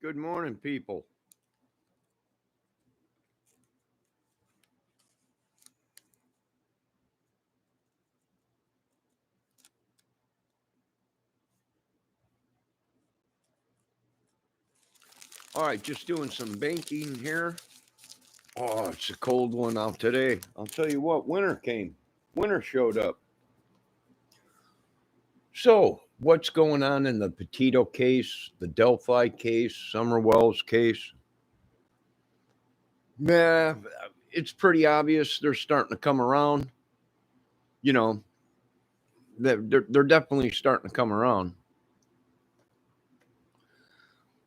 Good morning, people. All right, just doing some banking here. Oh, it's a cold one out today. I'll tell you what, winter came. Winter showed up. So, what's going on in the Petito case, the Delphi case, Wells case? Yeah, it's pretty obvious they're starting to come around. You know, they're definitely starting to come around.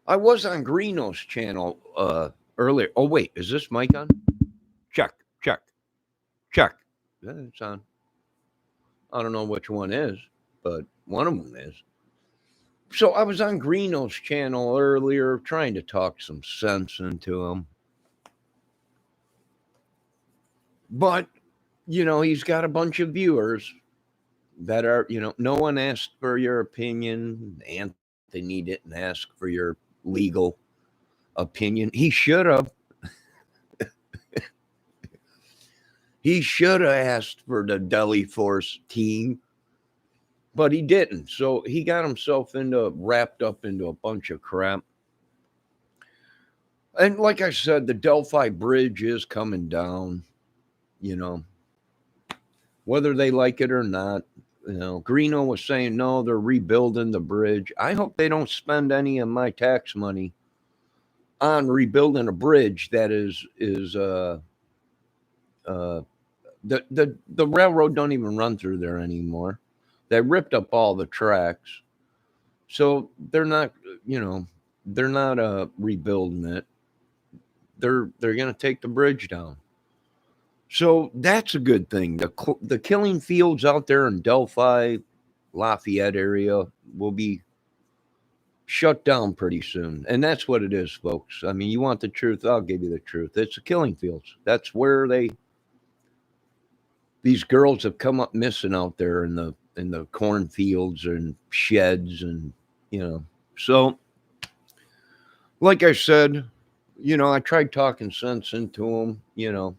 I was on Greeno's channel earlier. Oh, wait, is this mic on? Check, check, check. Yeah, it's on. I don't know which one is, but one of them is. So I was on Greeno's channel earlier trying to talk some sense into him. But, he's got a bunch of viewers that are, no one asked for your opinion. Anthony didn't ask for your legal opinion. He should have. He should have asked for the Deli Force team, but he didn't. So he got himself wrapped up into a bunch of crap. And like I said, the Delphi Bridge is coming down, whether they like it or not. Greeno was saying, no, they're rebuilding the bridge. I hope they don't spend any of my tax money on rebuilding a bridge that is the railroad don't even run through there anymore. They ripped up all the tracks. So they're not rebuilding it. They're going to take the bridge down. So that's a good thing. The killing fields out there in Delphi, Lafayette area will be shut down pretty soon. And that's what it is, folks. I mean, you want the truth? I'll give you the truth. It's the killing fields. That's where these girls have come up missing out there in the cornfields and sheds and, So, like I said, I tried talking sense into them,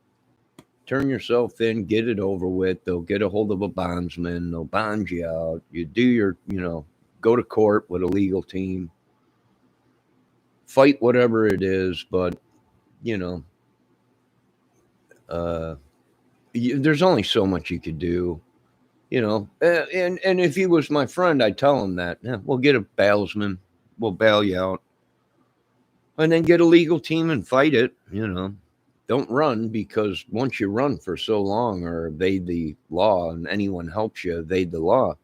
turn yourself in, get it over with. They'll get a hold of a bondsman. They'll bond you out. You do your, go to court with a legal team. Fight whatever it is, but, there's only so much you could do, and if he was my friend, I'd tell him that. Yeah, we'll get a bailsman. We'll bail you out. And then get a legal team and fight it, Don't run, because once you run for so long or evade the law, and anyone helps you evade the law,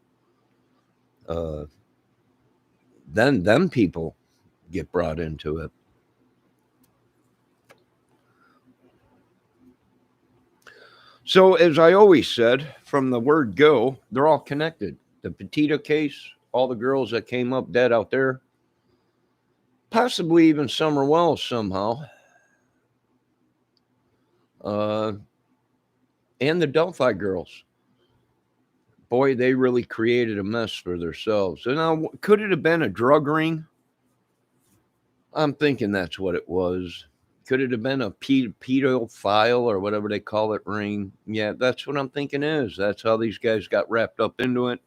then them people get brought into it. So, as I always said, from the word go, they're all connected. The Petito case, all the girls that came up dead out there, possibly even Wells somehow. And the Delphi girls. Boy, they really created a mess for themselves. And now, could it have been a drug ring? I'm thinking that's what it was. Could it have been a pedophile or whatever they call it ring? Yeah, that's what I'm thinking is. That's how these guys got wrapped up into it.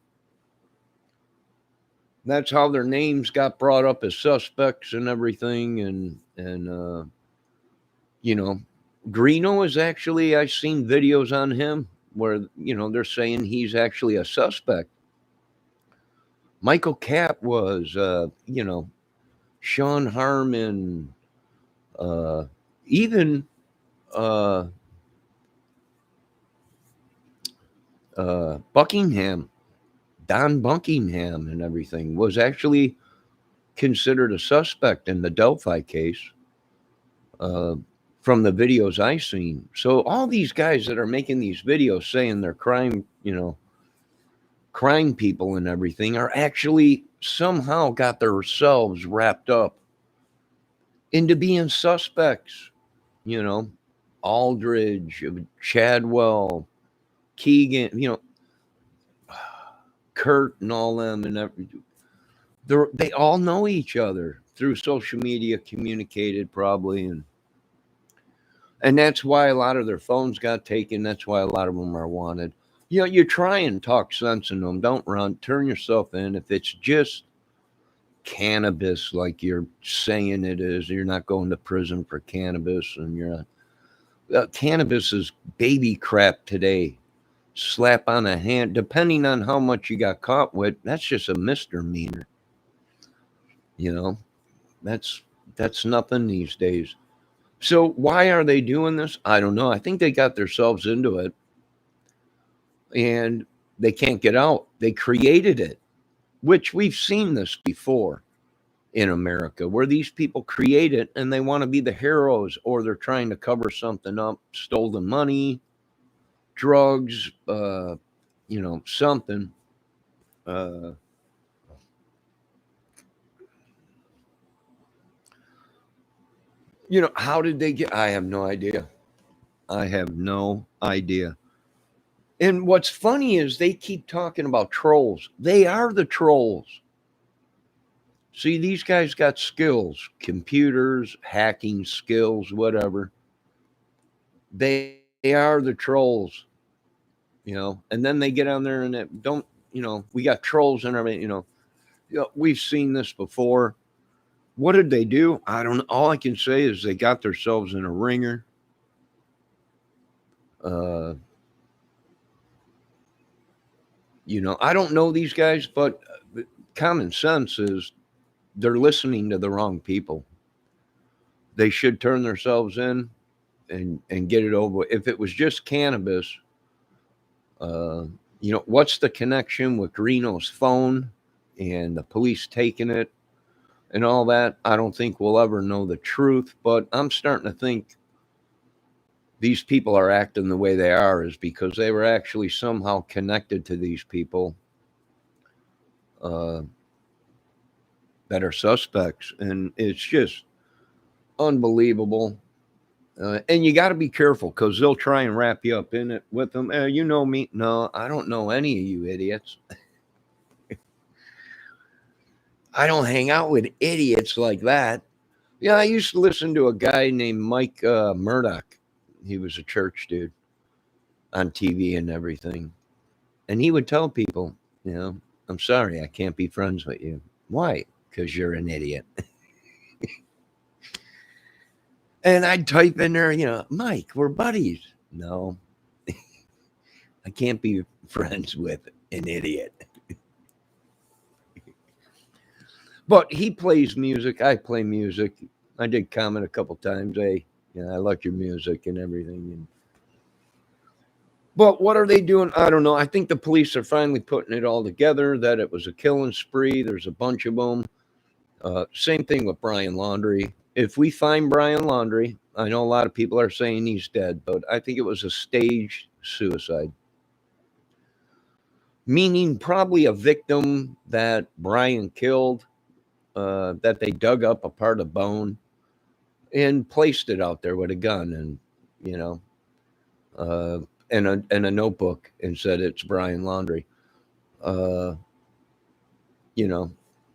That's how their names got brought up as suspects and everything. And Greeno is actually, I've seen videos on him where, they're saying he's actually a suspect. Michael Capp was, Sean Harmon, even Buckingham, Don Buckingham and everything was actually considered a suspect in the Delphi case. From the videos I've seen. So all these guys that are making these videos saying they're crime people and everything are actually somehow got themselves wrapped up into being suspects. Aldridge, Chadwell, Keegan, Kurt and all them, and they all know each other through social media communicated probably, and that's why a lot of their phones got taken. That's why a lot of them are wanted. You know, you try and talk sense into them. Don't run. Turn yourself in. If it's just cannabis, like you're saying it is, you're not going to prison for cannabis, and you're not. Cannabis is baby crap today. Slap on a hand, depending on how much you got caught with. That's just a misdemeanor. You know, that's that's nothing these days. So why are they doing this? I don't know. I think they got themselves into it and they can't get out. They created it, which we've seen this before in America, where these people create it and they want to be the heroes, or they're trying to cover something up, stolen money, drugs, something. Uh, how did they get? I have no idea. I have no idea. And what's funny is they keep talking about trolls. They are the trolls. See, these guys got skills, computers, hacking skills, whatever. They are the trolls, and then they get on there and don't, we got trolls and everything, we've seen this before. What did they do? I don't know. All I can say is they got themselves in a ringer. Uh, I don't know these guys, but common sense is they're listening to the wrong people. They should turn themselves in and get it over with. If it was just cannabis, what's the connection with Reno's phone and the police taking it and all that? I don't think we'll ever know the truth, but I'm starting to think these people are acting the way they are is because they were actually somehow connected to these people that are suspects. And it's just unbelievable. And you got to be careful because they'll try and wrap you up in it with them. You know me. No, I don't know any of you idiots. I don't hang out with idiots like that. Yeah, I used to listen to a guy named Mike Murdoch. He was a church dude on TV and everything. And he would tell people, I'm sorry, I can't be friends with you. Why? Because you're an idiot. And I'd type in there, Mike, we're buddies. No, I can't be friends with an idiot. But he plays music. I play music. I did comment a couple times. Hey, I like your music and everything. But what are they doing? I don't know. I think the police are finally putting it all together that it was a killing spree. There's a bunch of them. Same thing with Brian Laundrie. If we find Brian Laundrie, I know a lot of people are saying he's dead, but I think it was a staged suicide. Meaning probably a victim that Brian killed, that they dug up a part of bone and placed it out there with a gun and, and a notebook and said it's Brian Laundrie.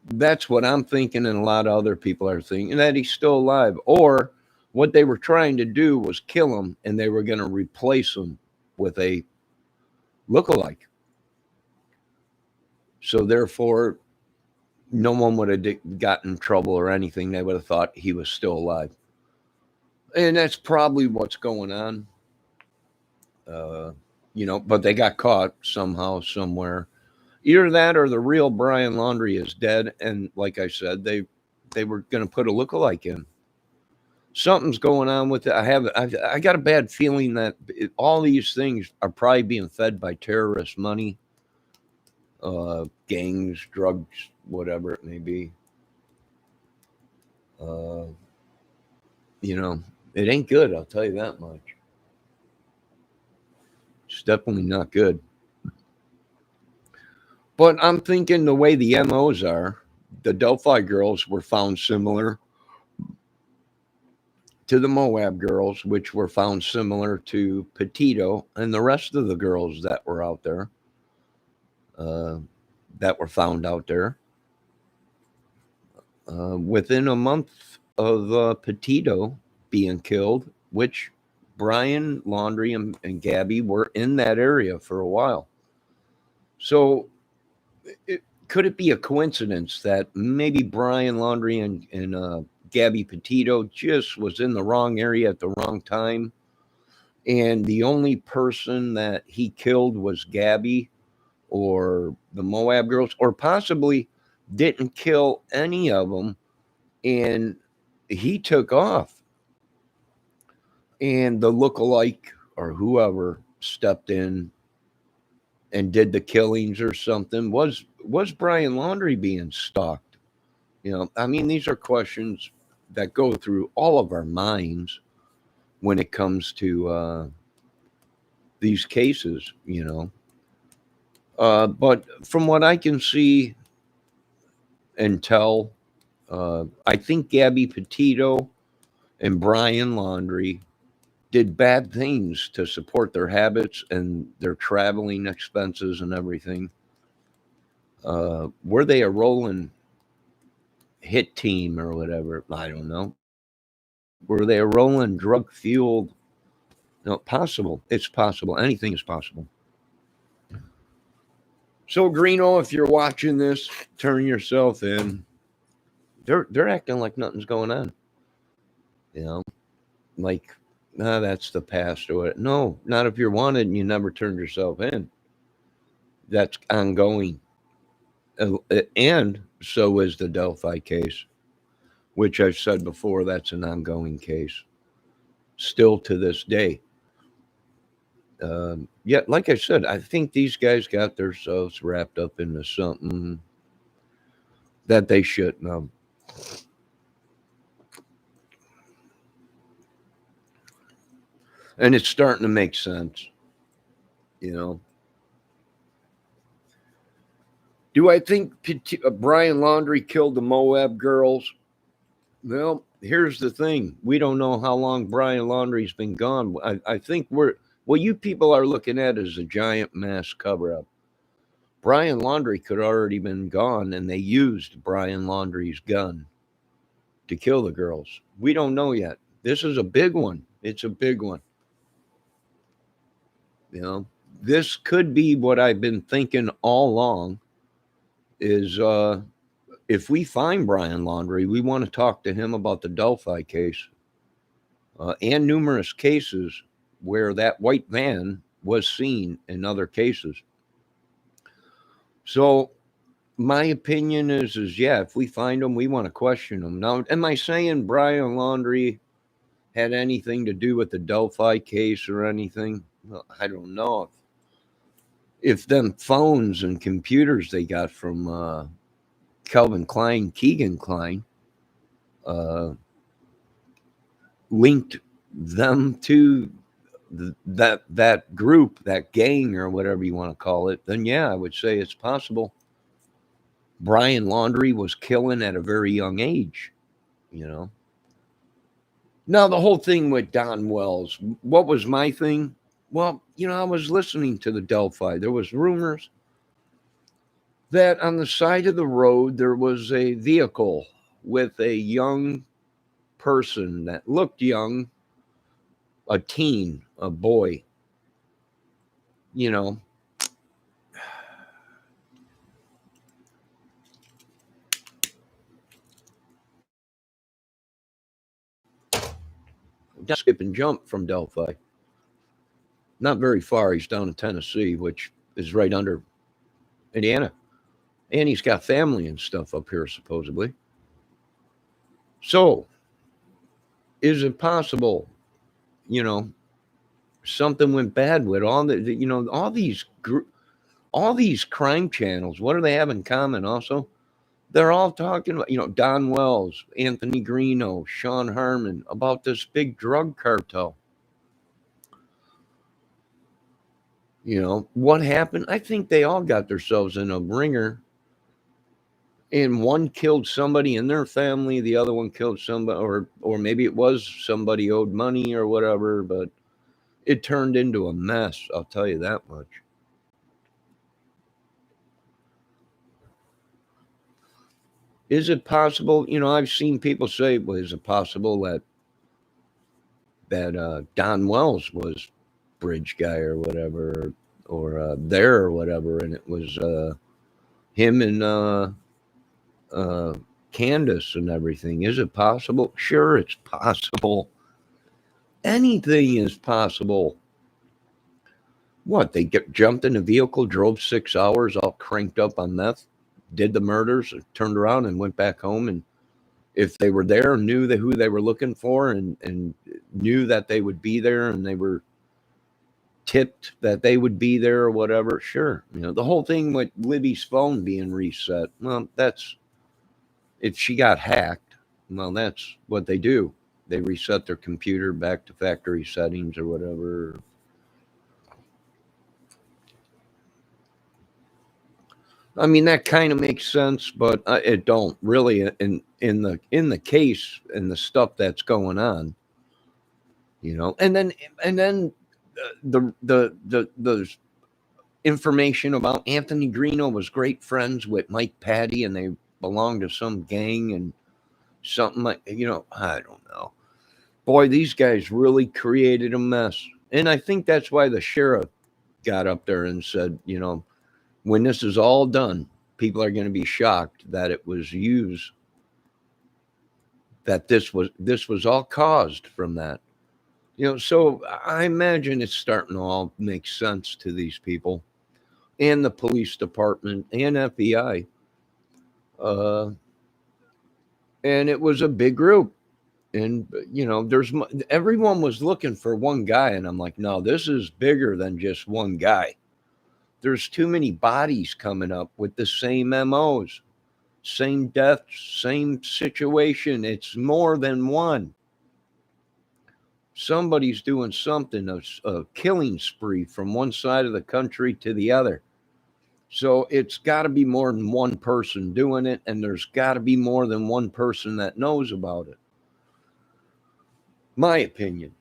That's what I'm thinking, and a lot of other people are thinking that he's still alive. Or what they were trying to do was kill him, and they were going to replace him with a lookalike. So therefore, no one would have gotten in trouble or anything. They would have thought he was still alive. And that's probably what's going on. But they got caught somehow, somewhere. Either that or the real Brian Laundrie is dead. And like I said, they were going to put a lookalike in. Something's going on with it. I got a bad feeling that all these things are probably being fed by terrorist money, gangs, drugs, whatever it may be. It ain't good. I'll tell you that much. It's definitely not good. But I'm thinking the way the MOs are, the Delphi girls were found similar to the Moab girls, which were found similar to Petito and the rest of the girls that were out there, that were found out there. within a month of Petito being killed, which Brian Laundrie and Gabby were in that area for a while. So could it be a coincidence that maybe Brian Laundrie and Gabby Petito just was in the wrong area at the wrong time? And the only person that he killed was Gabby or the Moab girls, or possibly didn't kill any of them, and he took off. And the lookalike or whoever stepped in and did the killings or something. Was Brian Laundrie being stalked? I mean, these are questions that go through all of our minds when it comes to these cases. But from what I can see and tell, I think Gabby Petito and Brian Laundrie did bad things to support their habits and their traveling expenses and everything. Were they a rolling hit team or whatever? I don't know. Were they a rolling drug fueled? No, possible. It's possible. Anything is possible. So, Greeno, if you're watching this, turn yourself in. They're acting like nothing's going on. Like, that's the past or what. No, not if you're wanted and you never turned yourself in. That's ongoing. And so is the Delphi case, which I've said before, that's an ongoing case. Still to this day. Yeah, like I said, I think these guys got themselves wrapped up into something that they shouldn't have. And it's starting to make sense. Do I think Brian Laundrie killed the Moab girls? Well, here's the thing. We don't know how long Brian Laundrie's been gone. I think what you people are looking at is a giant mass cover-up. Brian Laundrie could have already been gone, and they used Brian Laundrie's gun to kill the girls. We don't know yet. This is a big one. It's a big one. This could be what I've been thinking all along is if we find Brian Laundrie, we want to talk to him about the Delphi case and numerous cases where that white van was seen in other cases. So my opinion is yeah, if we find him, we want to question him. Now, am I saying Brian Laundrie had anything to do with the Delphi case or anything? Well, I don't know. If them phones and computers they got from Calvin Klein, Keegan Klein, linked them to that group, that gang, or whatever you want to call it, then yeah, I would say it's possible. Brian Laundrie was killing at a very young age. Now the whole thing with Don Wells, what was my thing? Well, I was listening to the Delphi. There was rumors that on the side of the road there was a vehicle with a young person that looked young, a teen, a boy, skip and jump from Delphi. Not very far. He's down in Tennessee, which is right under Indiana. And he's got family and stuff up here, supposedly. So, is it possible, something went bad with all all these crime channels? What do they have in common also? They're all talking about, Don Wells, Anthony Greeno, Sean Harmon, about this big drug cartel. What happened? I think they all got themselves in a ringer. And one killed somebody in their family, the other one killed somebody, or maybe it was somebody owed money or whatever, but it turned into a mess, I'll tell you that much. Is it possible? I've seen people say, well, is it possible that Don Wells was bridge guy or whatever, or there or whatever, and it was him and uh, Candace and everything. Is it possible? Sure, it's possible. Anything is possible. What, they jumped in a vehicle, drove 6 hours, all cranked up on meth, did the murders, turned around and went back home. And if they were there, knew who they were looking for, and knew that they would be there, and they were tipped that they would be there or whatever, sure. The whole thing with Libby's phone being reset, well, that's, if she got hacked, well, that's what they do. They reset their computer back to factory settings or whatever. I mean, that kind of makes sense, but it don't really in the case and the stuff that's going on, and then the information about Anthony Greeno was great friends with Mike Patty, and they belonged to some gang and something like, I don't know. Boy, these guys really created a mess, and I think that's why the sheriff got up there and said, when this is all done, people are going to be shocked that it was used, that this was all caused from that. So I imagine it's starting to all make sense to these people and the police department and FBI. Uh, and it was a big group. And, everyone was looking for one guy. And I'm like, no, this is bigger than just one guy. There's too many bodies coming up with the same MOs, same deaths, same situation. It's more than one. Somebody's doing something, a killing spree from one side of the country to the other. So it's got to be more than one person doing it, and there's got to be more than one person that knows about it. My opinion.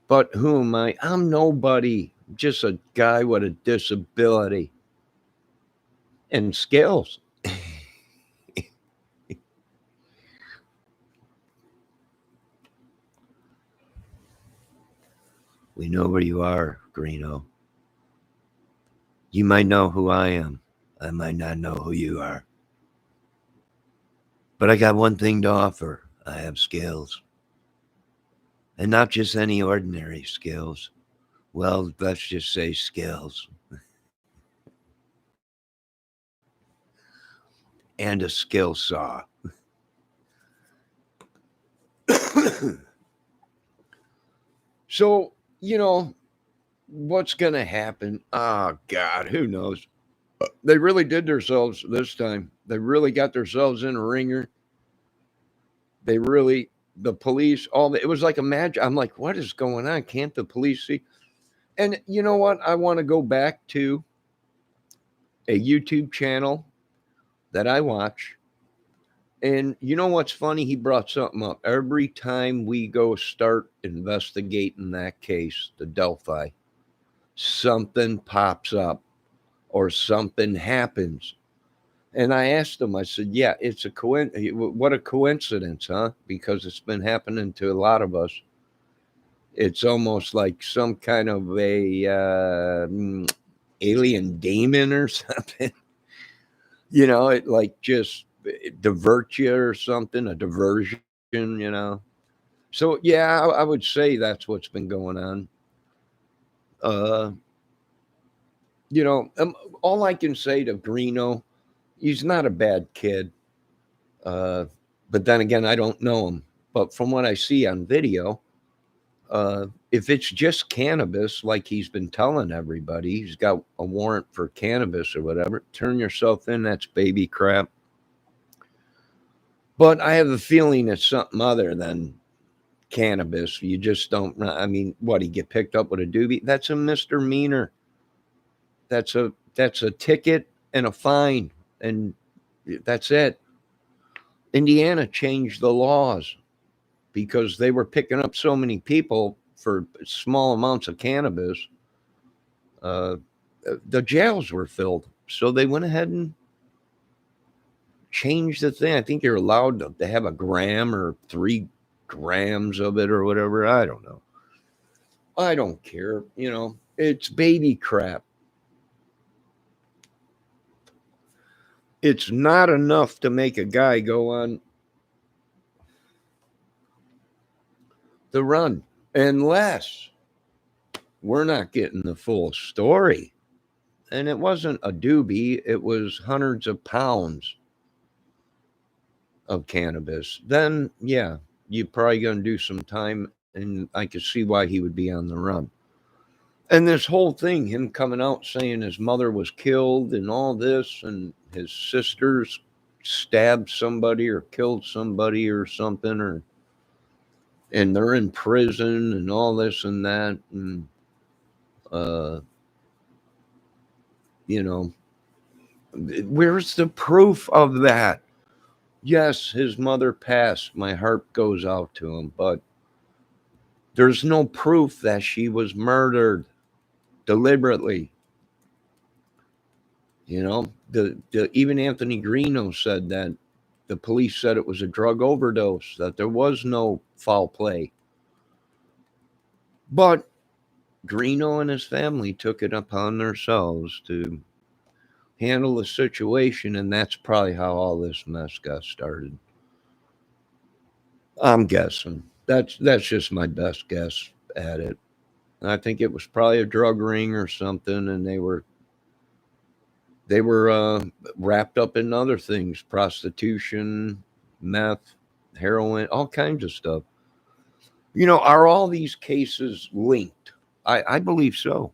But who am I? I'm nobody. Just a guy with a disability and skills. We know where you are, Greeno. You might know who I am. I might not know who you are. But I got one thing to offer. I have skills. And not just any ordinary skills. Well, let's just say skills. And a skill saw. So, what's going to happen? Oh, God, who knows? They really did themselves this time. They really got themselves in a ringer. The police, it was like a magic. I'm like, what is going on? Can't the police see? And you know what? I want to go back to a YouTube channel that I watch. And you know what's funny? He brought something up. Every time we go start investigating that case, the Delphi, something pops up or something happens. And I asked him, I said, yeah, it's what a coincidence, huh? Because it's been happening to a lot of us. It's almost like some kind of a alien demon or something. It like just divert you or something, a diversion, So, yeah, I would say that's what's been going on. All I can say to Greeno, he's not a bad kid. But then again, I don't know him. But from what I see on video, if it's just cannabis, like he's been telling everybody, he's got a warrant for cannabis or whatever, turn yourself in, that's baby crap. But I have a feeling it's something other than cannabis. You just don't, I mean, what, he get picked up with a doobie? That's a misdemeanor. That's a ticket and a fine, and that's it. Indiana changed the laws because they were picking up so many people for small amounts of cannabis. The jails were filled, so they went ahead and change the thing. I think you're allowed to have a gram or 3 grams of it or whatever. I don't know. I don't care. It's baby crap. It's not enough to make a guy go on the run unless we're not getting the full story. And it wasn't a doobie, it was hundreds of pounds of cannabis. Then, yeah, you're probably going to do some time, and I could see why he would be on the run. And this whole thing, him coming out saying his mother was killed and all this, and his sisters stabbed somebody or killed somebody or something, and they're in prison and all this and that, and where's the proof of that? Yes, his mother passed. My heart goes out to him, but there's no proof that she was murdered deliberately. Even Anthony Greeno said that the police said it was a drug overdose, that there was no foul play. But Greeno and his family took it upon themselves to handle the situation, and that's probably how all this mess got started. I'm guessing. That's just my best guess at it. I think it was probably a drug ring or something, and they were wrapped up in other things: prostitution, meth, heroin, all kinds of stuff. Are all these cases linked? I believe so.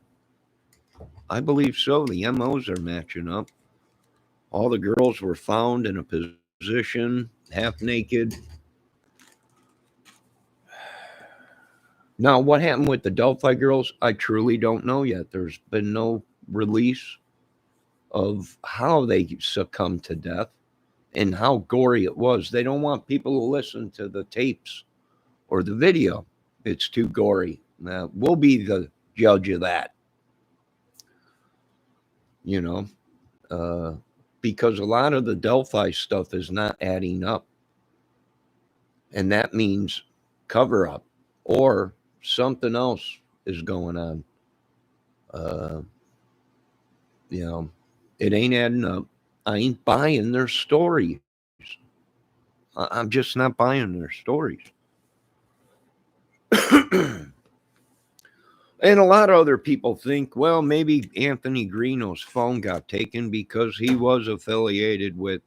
I believe so. The MOs are matching up. All the girls were found in a position, half naked. Now, what happened with the Delphi girls, I truly don't know yet. There's been no release of how they succumbed to death and how gory it was. They don't want people to listen to the tapes or the video. It's too gory. We'll be the judge of that. Because a lot of the Delphi stuff is not adding up. And that means cover up or something else is going on. It ain't adding up. I ain't buying their stories. I'm just not buying their stories. And a lot of other people think, well, maybe Anthony Greeno's phone got taken because he was affiliated with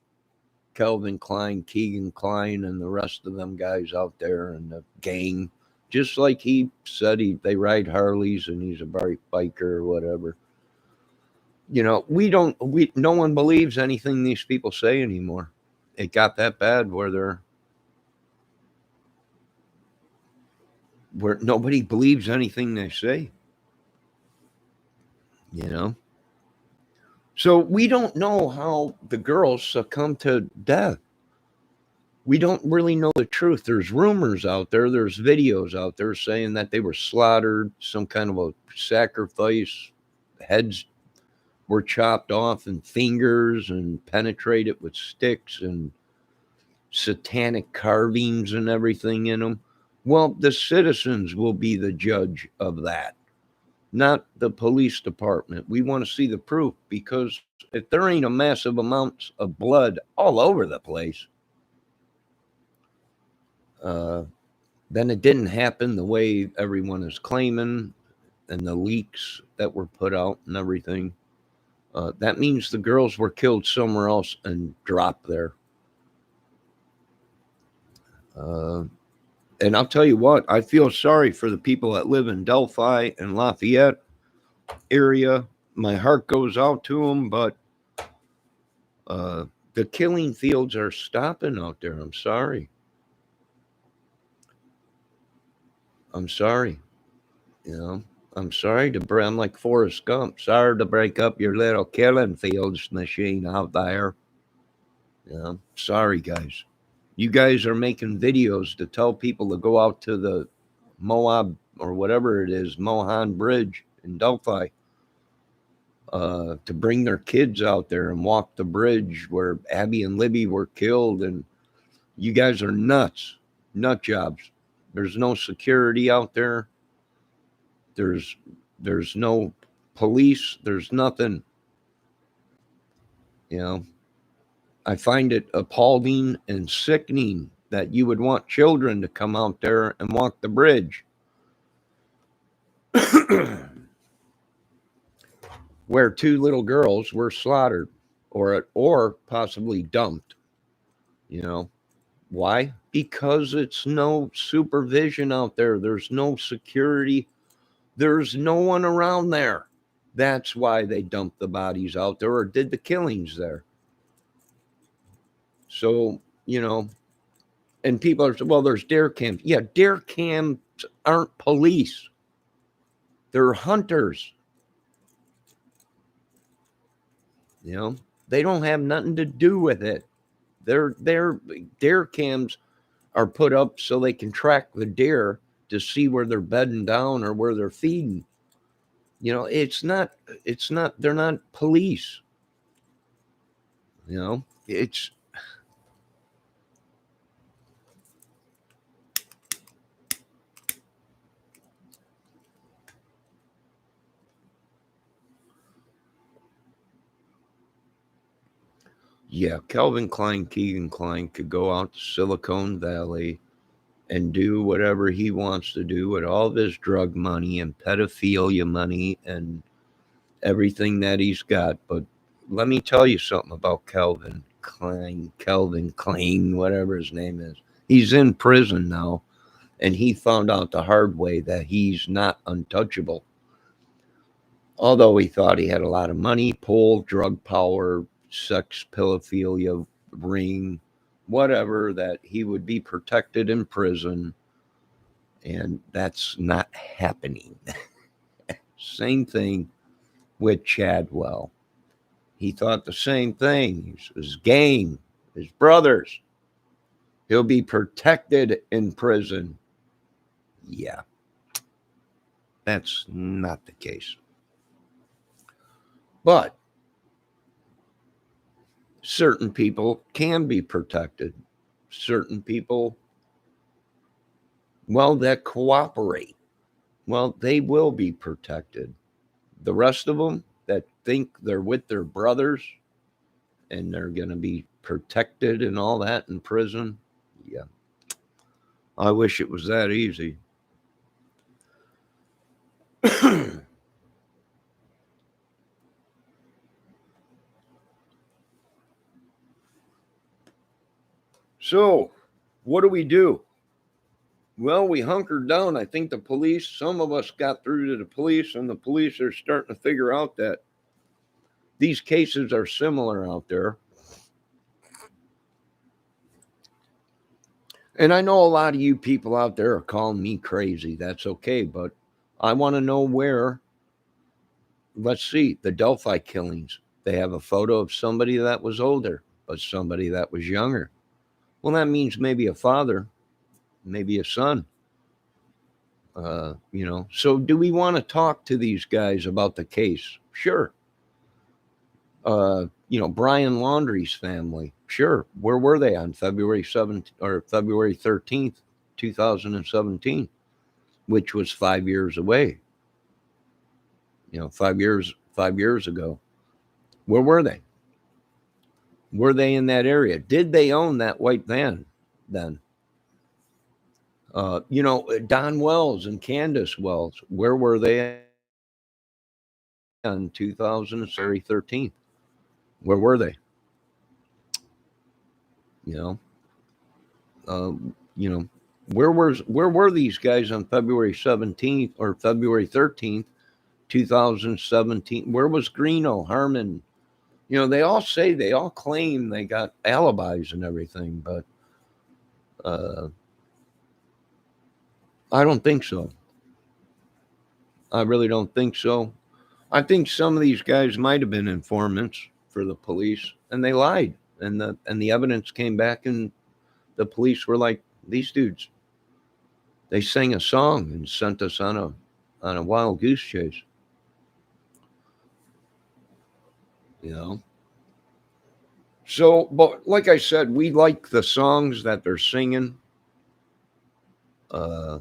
Calvin Klein, Keegan Klein, and the rest of them guys out there in the gang. Just like he said, they ride Harleys and he's a biker or whatever. No one believes anything these people say anymore. It got that bad where nobody believes anything they say. So we don't know how the girls succumbed to death. We don't really know the truth. There's rumors out there. There's videos out there saying that they were slaughtered, some kind of a sacrifice. Heads were chopped off and fingers and penetrated with sticks and satanic carvings and everything in them. Well, the citizens will be the judge of that, not the police department. We want to see the proof, because if there ain't a massive amounts of blood all over the place, then it didn't happen the way everyone is claiming, and the leaks that were put out and everything. That means the girls were killed somewhere else and dropped there. And I'll tell you what, I feel sorry for the people that live in Delphi and Lafayette area. My heart goes out to them, but the killing fields are stopping out there. I'm sorry. I'm sorry. I'm sorry I'm like Forrest Gump. Sorry to break up your little killing fields machine out there. Sorry, guys. You guys are making videos to tell people to go out to the Moab or whatever it is, Mohan Bridge in Delphi. to bring their kids out there and walk the bridge where Abby and Libby were killed. And you guys are nuts, nut jobs. There's no security out there. There's no police. There's nothing. You know, I find it appalling and sickening that you would want children to come out there and walk the bridge where two little girls were slaughtered or possibly dumped. You know, why? Because it's no supervision out there. There's no security. There's no one around there. That's why they dumped the bodies out there or did the killings there. So, you know, and people are saying, well, there's dare cams. Yeah, dare cams aren't police. They're hunters. You know, they don't have nothing to do with it. Their dare cams are put up so they can track the deer to see where they're bedding down or where they're feeding. You know, they're not police. You know, yeah, Calvin Klein, Keegan Klein could go out to Silicon Valley and do whatever he wants to do with all of his drug money and pedophilia money and everything that he's got. But let me tell you something about Calvin Klein, whatever his name is. He's in prison now, and he found out the hard way that he's not untouchable. Although he thought he had a lot of money, pull, drug power, sex, pedophilia, ring, whatever, that he would be protected in prison. And that's not happening. Same thing with Chadwell. He thought the same thing. His gang, his brothers. He'll be protected in prison. Yeah, that's not the case. But certain people can be protected. Certain people, well, that cooperate, well, they will be protected. The rest of them that think they're with their brothers and they're going to be protected and all that in prison, yeah. I wish it was that easy. So, what do? Well, we hunkered down. I think the police, some of us got through to the police, and the police are starting to figure out that these cases are similar out there. And I know a lot of you people out there are calling me crazy. That's okay, but I want to know where. Let's see, the Delphi killings. They have a photo of somebody that was older, but somebody that was younger. Well, that means maybe a father, maybe a son. You know, so do we want to talk to these guys about the case? Sure. You know, Brian Laundrie's family. Sure. Where were they on February 7th or February 13th, 2017, which was 5 years away? You know, 5 years ago. Where were they? Were they in that area? Did they own that white van then? You know, Don Wells and Candace Wells, where were they on 2013? Where were they? You know, where were these guys on February 17th or February 13th, 2017? Where was Greeno, Harmon? You know, they all claim they got alibis and everything, but I don't think so. I really don't think so. I think some of these guys might have been informants for the police, and they lied, and the evidence came back, and the police were like, these dudes, they sang a song and sent us on a wild goose chase. you know. So, but like I said, we like the songs that they're singing. Uh,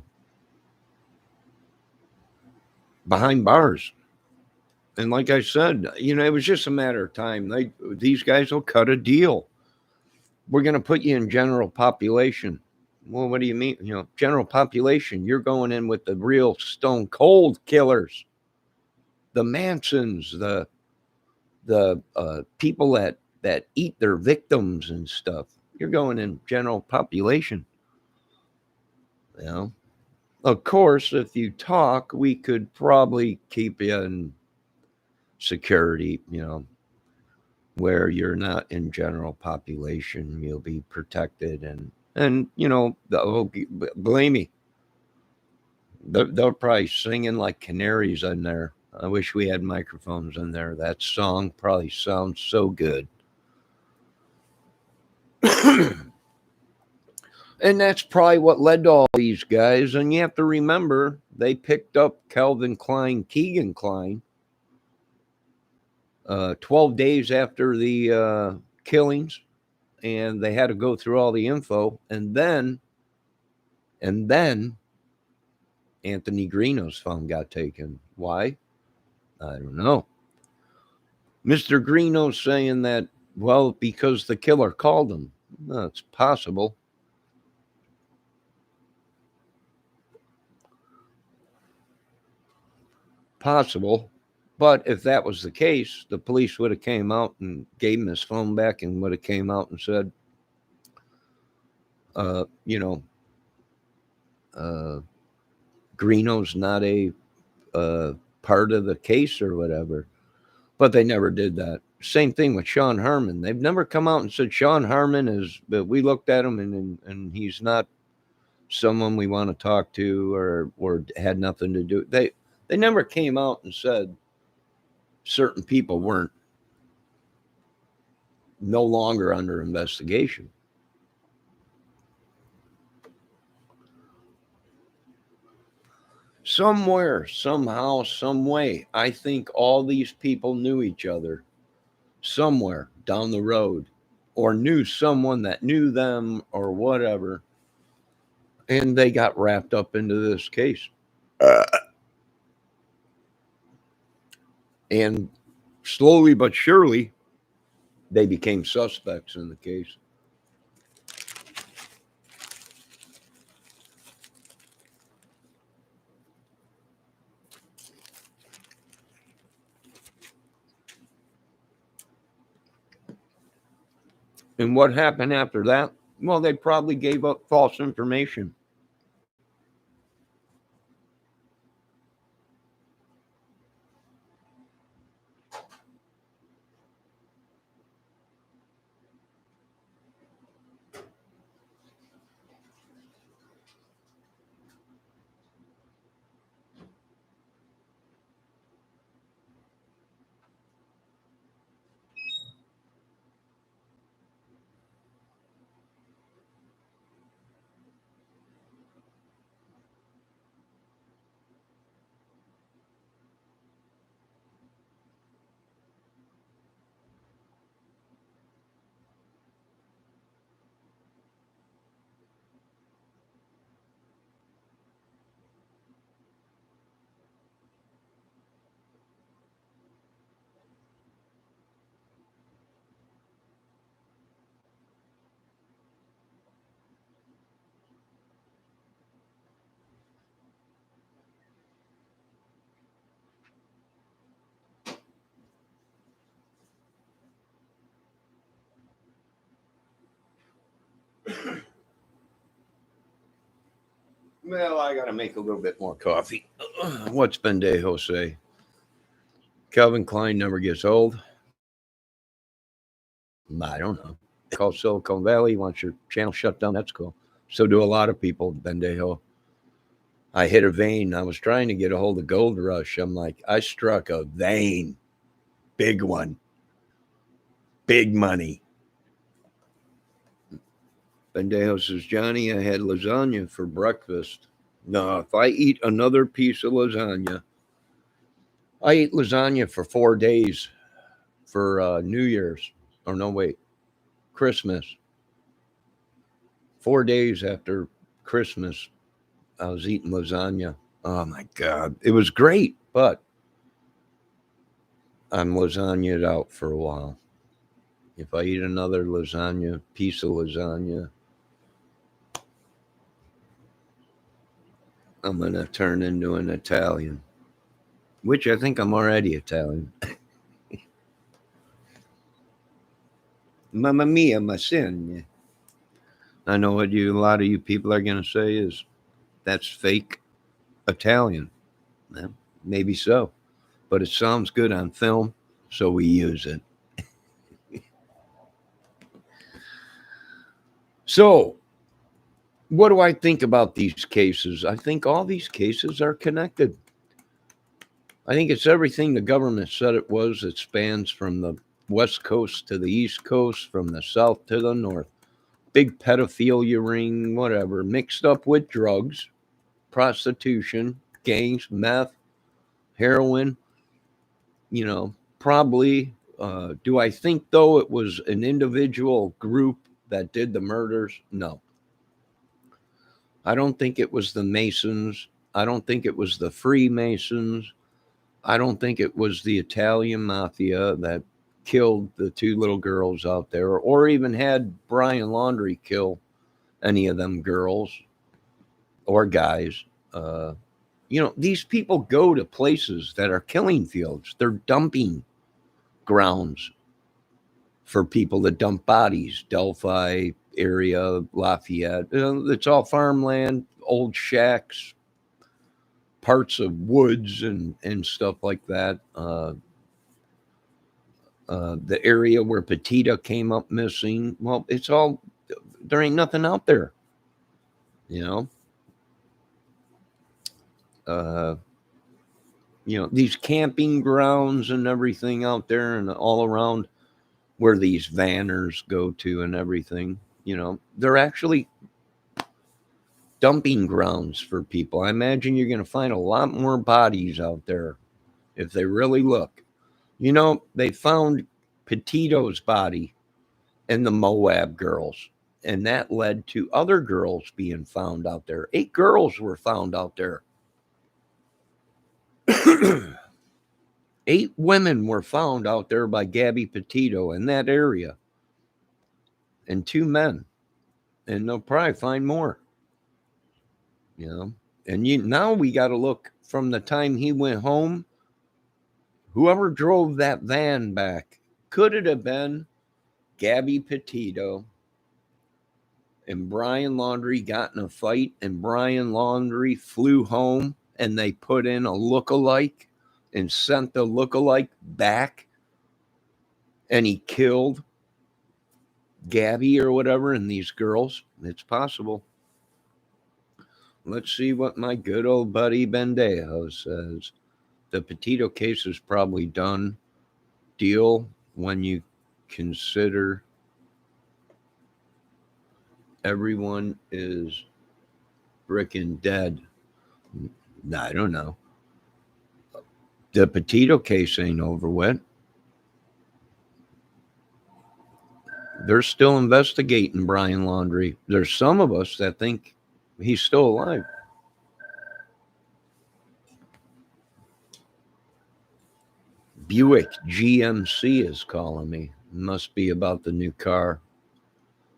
Behind bars. And like I said, it was just a matter of time. These guys will cut a deal. We're going to put you in general population. Well, what do you mean? General population. You're going in with the real stone cold killers, the Mansons, the people that eat their victims and stuff. You're going in general population. You know, of course, if you talk, we could probably keep you in security. Where you're not in general population, you'll be protected, and believe me, they're probably singing like canaries in there. I wish we had microphones in there. That song probably sounds so good. And that's probably what led to all these guys. And you have to remember, they picked up Calvin Klein, Keegan Klein, 12 days after the killings, and they had to go through all the info, and then Anthony Greeno's phone got taken. Why? I don't know. Mr. Greeno's saying that, well, because the killer called him. No, it's possible. Possible. But if that was the case, the police would have came out and gave him his phone back and would have came out and said, uh, Greeno's not a part of the case or whatever. But they never did that. Same thing with Sean Harmon. They've never come out and said Sean Harmon is. But we looked at him and he's not someone we want to talk to or had nothing to do. They never came out and said certain people weren't no longer under investigation. Somewhere, somehow, some way, I think all these people knew each other somewhere down the road or knew someone that knew them or whatever. And they got wrapped up into this case. And slowly but surely, they became suspects in the case. And what happened after that? Well, they probably gave up false information. Well, I got to make a little bit more coffee. What's Bendejo say? Calvin Klein never gets old. I don't know. Called Silicon Valley. Wants your channel shut down. That's cool. So do a lot of people, Bendejo. I hit a vein. I was trying to get a hold of Gold Rush. I'm like, I struck a vein. Big one. Big money. Bendejo says, Johnny, I had lasagna for breakfast. No, if I eat another piece of lasagna, I ate lasagna for 4 days. for New Year's. Or no, wait, Christmas. 4 days after Christmas, I was eating lasagna. Oh my God. It was great, but I'm lasagnaed out for a while. If I eat another piece of lasagna, I'm going to turn into an Italian, which I think I'm already Italian. Mamma mia, my sin. I know what a lot of you people are going to say is that's fake Italian. Well, maybe so, but it sounds good on film, so we use it. So, what do I think about these cases? I think all these cases are connected. I think it's everything the government said it was. It spans from the West Coast to the East Coast, from the South to the North. Big pedophilia ring, whatever, mixed up with drugs, prostitution, gangs, meth, heroin. Probably. Do I think, though, it was an individual group that did the murders? No. I don't think it was the Masons. I don't think it was the Freemasons. I don't think it was the Italian mafia that killed the two little girls out there, or even had Brian Laundrie kill any of them girls or guys. These people go to places that are killing fields. They're dumping grounds for people to dump bodies. Delphi area, Lafayette. It's all farmland, old shacks, parts of woods and stuff like that. The area where Petito came up missing, well, it's all, there ain't nothing out there, these camping grounds and everything out there and all around where these vanners go to and everything, they're actually dumping grounds for people. I imagine you're going to find a lot more bodies out there if they really look. They found Petito's body and the Moab girls, and that led to other girls being found out there. 8 girls were found out there. 8 women were found out there by Gabby Petito in that area, and 2 men, and they'll probably find more. And now we got to look from the time he went home. Whoever drove that van back, could it have been Gabby Petito and Brian Laundrie got in a fight, and Brian Laundrie flew home and they put in a lookalike and sent the lookalike back, and he killed Gabby or whatever and these girls? It's possible. Let's see what my good old buddy Bendejo says. The Petito case is probably done deal when you consider everyone is frickin' dead. I don't know. The Petito case ain't over with. They're still investigating Brian Laundrie. There's some of us that think he's still alive. Buick GMC is calling me. Must be about the new car.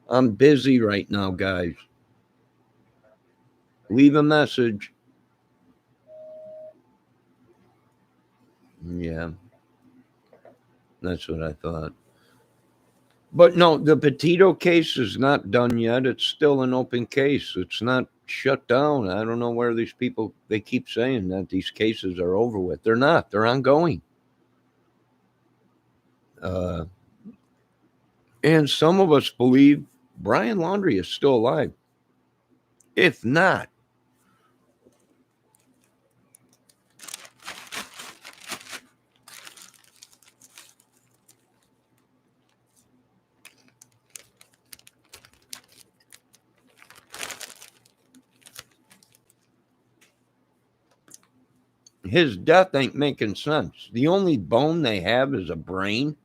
I'm busy right now, guys. Leave a message. Yeah, that's what I thought. But no, the Petito case is not done yet. It's still an open case. It's not shut down. I don't know where these people, they keep saying that these cases are over with. They're not. They're ongoing. And some of us believe Brian Laundrie is still alive. If not, his death ain't making sense. The only bone they have is a brain.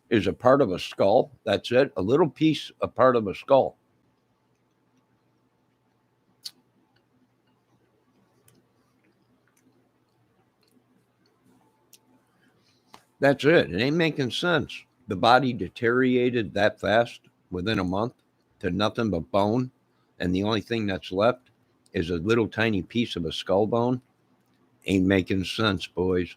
is a part of a skull. That's it. A little piece, a part of a skull. That's it. It ain't making sense. The body deteriorated that fast within a month to nothing but bone. And the only thing that's left is a little tiny piece of a skull bone. Ain't making sense, boys.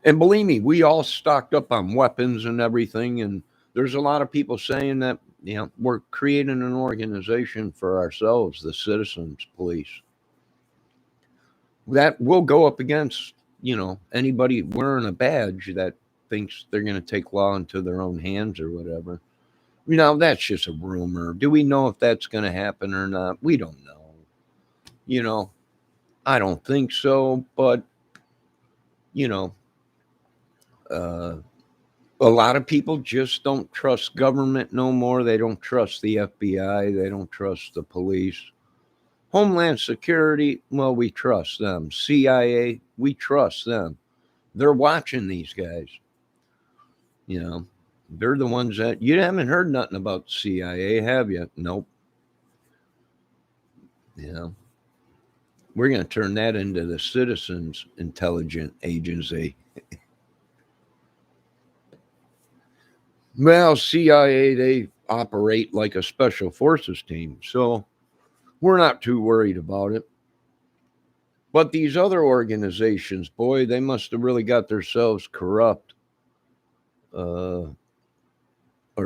And believe me, we all stocked up on weapons and everything. And there's a lot of people saying that, we're creating an organization for ourselves, the citizens police. That will go up against, anybody wearing a badge that thinks they're going to take law into their own hands or whatever. That's just a rumor. Do we know if that's going to happen or not? We don't know. I don't think so, but, a lot of people just don't trust government no more. They don't trust the FBI. They don't trust the police. Homeland Security, well, we trust them. CIA, we trust them. They're watching these guys. They're the ones that you haven't heard nothing about CIA, have you? Nope. We're going to turn that into the Citizens Intelligence Agency. Well, CIA, they operate like a special forces team, so we're not too worried about it. But these other organizations, boy, they must have really got themselves corrupt. Or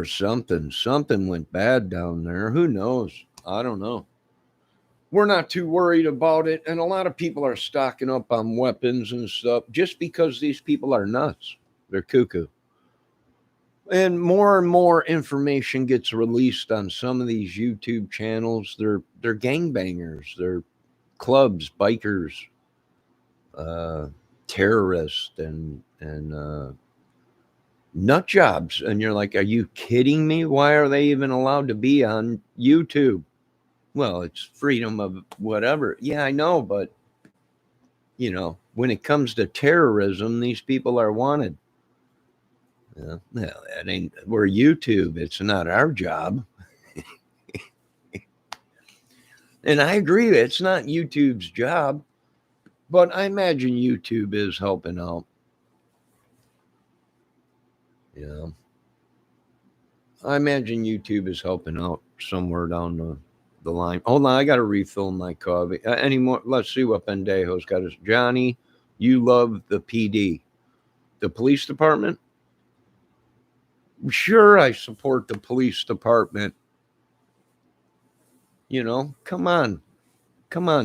something. Something went bad down there. Who knows? I don't know. We're not too worried about it. And a lot of people are stocking up on weapons and stuff just because these people are nuts. They're cuckoo. And more information gets released on some of these YouTube channels. They're gangbangers. They're clubs, bikers, terrorists, and nut jobs. And you're like, are you kidding me? Why are they even allowed to be on YouTube? Well, it's freedom of whatever. Yeah, I know, but when it comes to terrorism, these people are wanted. Well, that ain't, we're YouTube. It's not our job. And I agree, it's not YouTube's job, but I imagine YouTube is helping out. I imagine YouTube is helping out somewhere down the line. Hold on, I got to refill my coffee. Any more? Let's see what Bendejo's got. Us. Johnny, you love the PD, the police department. Sure, I support the police department. Come on.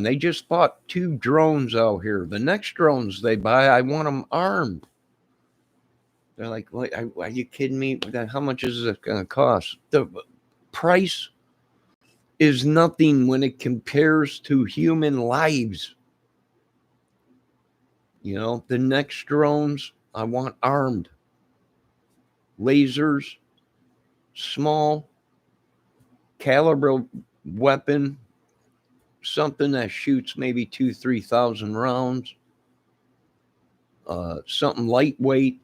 They just bought 2 drones out here. The next drones they buy, I want them armed. They're like, are you kidding me? How much is it going to cost? The price is nothing when it compares to human lives. The next drones, I want armed. Lasers, small caliber weapon, something that shoots maybe 2,000-3,000 rounds, something lightweight.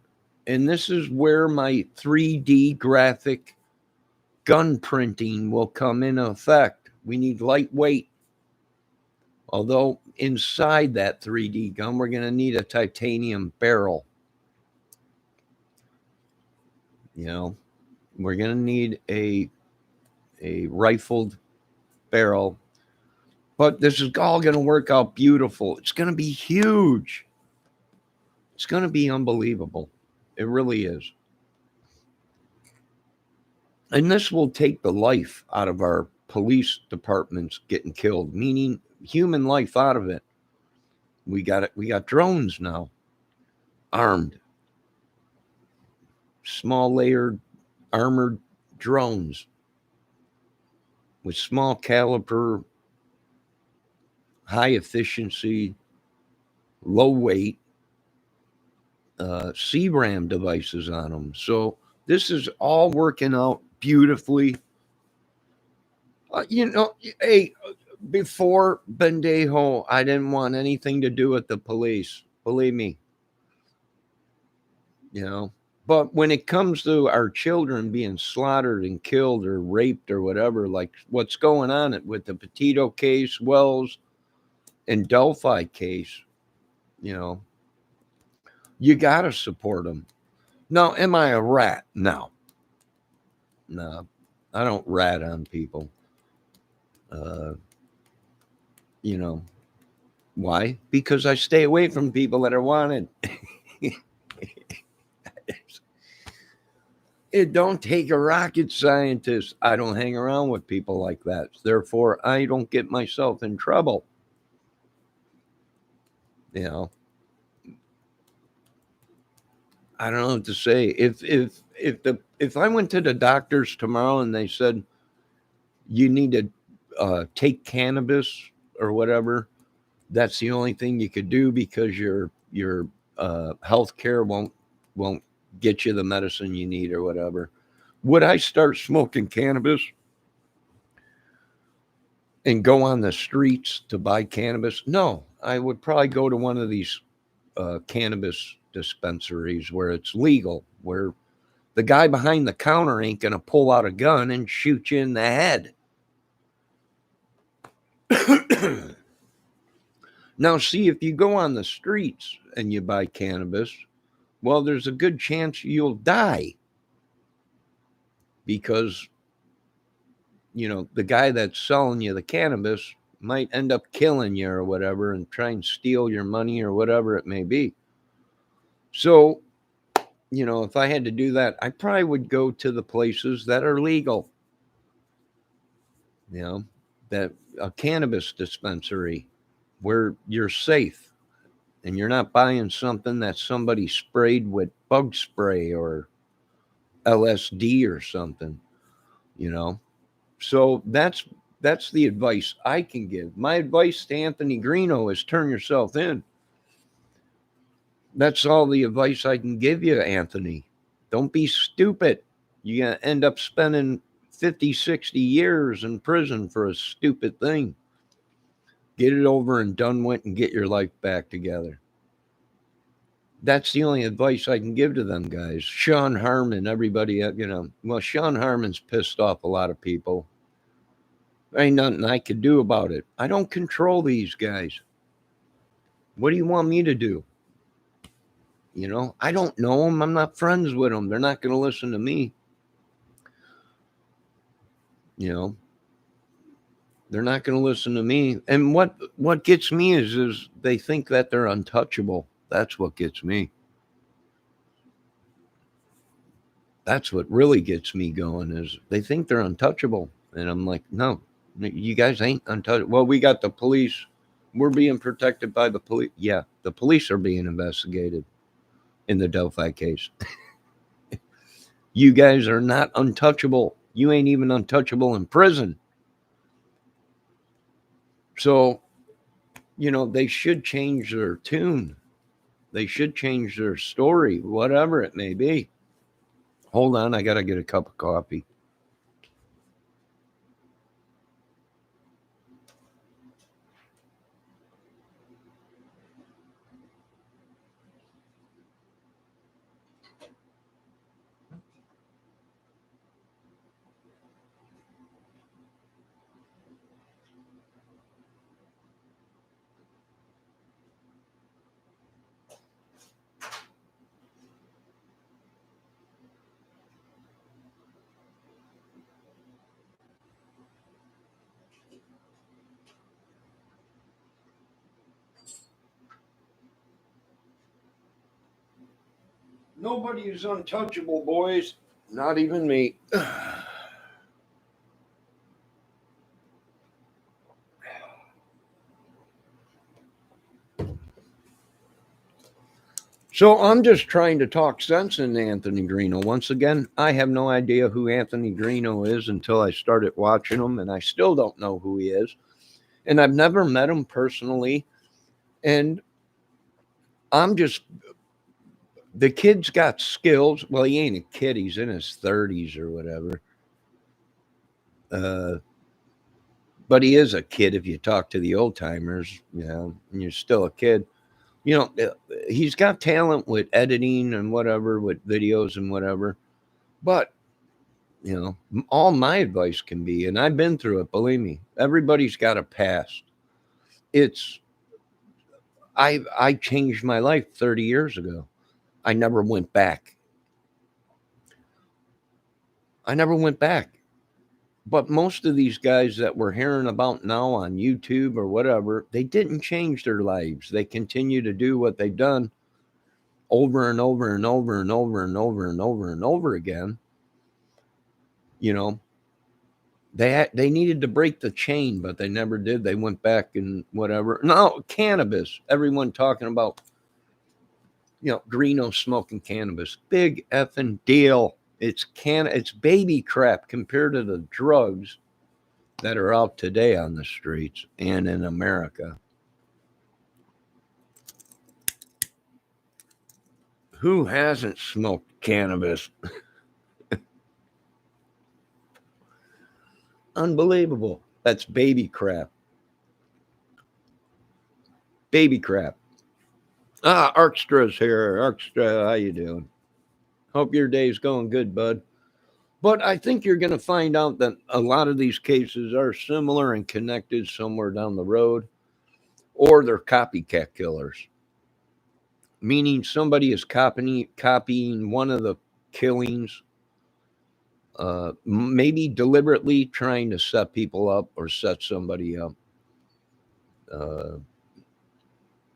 And this is where my 3D graphic gun printing will come in effect. We need lightweight. Although inside that 3D gun, we're going to need a titanium barrel. We're going to need a rifled barrel. But this is all going to work out beautiful. It's going to be huge. It's going to be unbelievable. It really is. And this will take the life out of our police departments getting killed, meaning human life out of it. We got drones now, armed, small layered armored drones with small caliber, high efficiency, low weight CRAM devices on them. So this is all working out beautifully. Hey, before Bendejo, I didn't want anything to do with the police. Believe me. But when it comes to our children being slaughtered and killed or raped or whatever, like what's going on with the Petito case, Wells, and Delphi case, you know, you got to support them. Now, am I a rat? No. No, I don't rat on people. Uh, you know, why? Because I stay away from people that are wanted. It don't take a rocket scientist. I don't hang around with people like that. Therefore, I don't get myself in trouble. You know, I don't know what to say. If I went to the doctors tomorrow and they said you need to take cannabis or whatever, that's the only thing you could do because your health care won't get you the medicine you need or whatever. Would I start smoking cannabis and go on the streets to buy cannabis? No, I would probably go to one of these cannabis dispensaries where it's legal, where the guy behind the counter ain't going to pull out a gun and shoot you in the head. Now, see, if you go on the streets and you buy cannabis, well, there's a good chance you'll die because, you know, the guy that's selling you the cannabis might end up killing you or whatever and try and steal your money or whatever it may be. So, you know, if I had to do that, I probably would go to the places that are legal. You know, that a cannabis dispensary where you're safe and you're not buying something that somebody sprayed with bug spray or LSD or something, you know. So that's the advice I can give. My advice to Anthony Greeno is turn yourself in. That's all the advice I can give you, Anthony. Don't be stupid. You're going to end up spending 50, 60 years in prison for a stupid thing. Get it over and done with and get your life back together. That's the only advice I can give to them guys. Sean Harmon, everybody, you know, well, Sean Harmon's pissed off a lot of people. There ain't nothing I could do about it. I don't control these guys. What do you want me to do? You know, I don't know them. I'm not friends with them. They're not going to listen to me. You know, they're not going to listen to me. And what gets me is they think that they're untouchable. That's what gets me. That's what really gets me going is they think they're untouchable. And I'm like, no, you guys ain't untouchable. Well, we got the police. We're being protected by the police. Yeah, the police are being investigated in the Delphi case. You guys are not untouchable. You ain't even untouchable in prison. So, you know, they should change their tune. They should change their story, whatever it may be. Hold on, I got to get a cup of coffee. Nobody is untouchable, boys. Not even me. So I'm just trying to talk sense into Anthony Greeno. Once again, I have no idea who Anthony Greeno is until I started watching him, and I still don't know who he is. And I've never met him personally. And I'm just, the kid's got skills. Well, he ain't a kid, he's in his 30s or whatever. But he is a kid if you talk to the old timers, you know, and you're still a kid. You know, he's got talent with editing and whatever, with videos and whatever. But, you know, all my advice can be, and I've been through it, believe me, everybody's got a past. It's, I changed my life 30 years ago. I never went back. I never went back. But most of these guys that we're hearing about now on YouTube or whatever, they didn't change their lives. They continue to do what they've done over and over and over and over and over and over and over again. You know, they needed to break the chain, but they never did. They went back and whatever. No, cannabis. Everyone talking about, you know, Greeno smoking cannabis. Big effing deal. It's baby crap compared to the drugs that are out today on the streets and in America. Who hasn't smoked cannabis? Unbelievable. That's baby crap. Baby crap. Arkstra's here. Arkstra, how you doing? Hope your day's going good, bud. But I think you're going to find out that a lot of these cases are similar and connected somewhere down the road, or they're copycat killers, meaning somebody is copying one of the killings, maybe deliberately trying to set people up or set somebody up.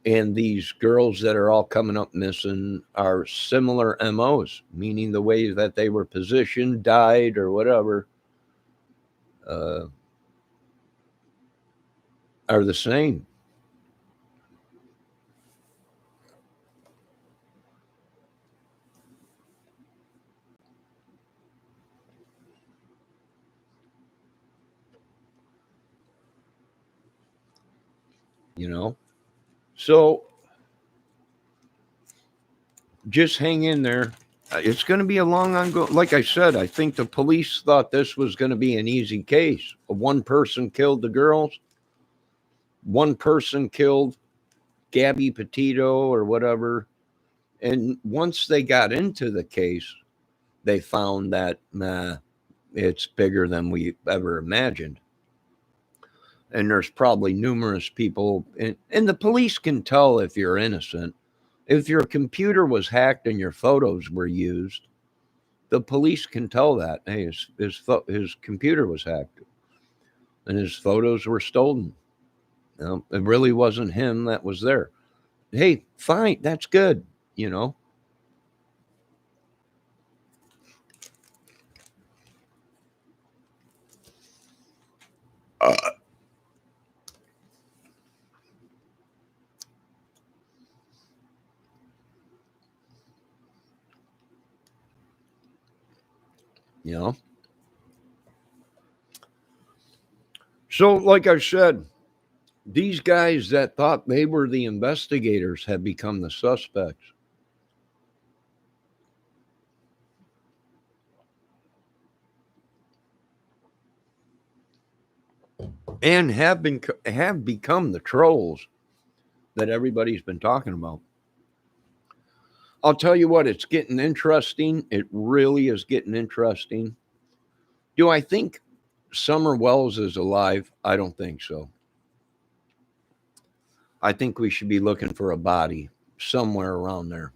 And these girls that are all coming up missing are similar MOs, meaning the way that they were positioned, died, or whatever, are the same. You know? So just hang in there. It's going to be a long ongoing. Like I said, I think the police thought this was going to be an easy case. One person killed the girls. One person killed Gabby Petito or whatever. And once they got into the case, they found that it's bigger than we ever imagined. And there's probably numerous people, and the police can tell if you're innocent. If your computer was hacked and your photos were used, the police can tell that. Hey, his computer was hacked and his photos were stolen. You know, it really wasn't him that was there. Hey, fine, that's good, you know. You know. So, like I said, these guys that thought they were the investigators have become the suspects. And have become the trolls that everybody's been talking about. I'll tell you what, it's getting interesting. It really is getting interesting. Do I think Summer Wells is alive? I don't think so. I think we should be looking for a body somewhere around there.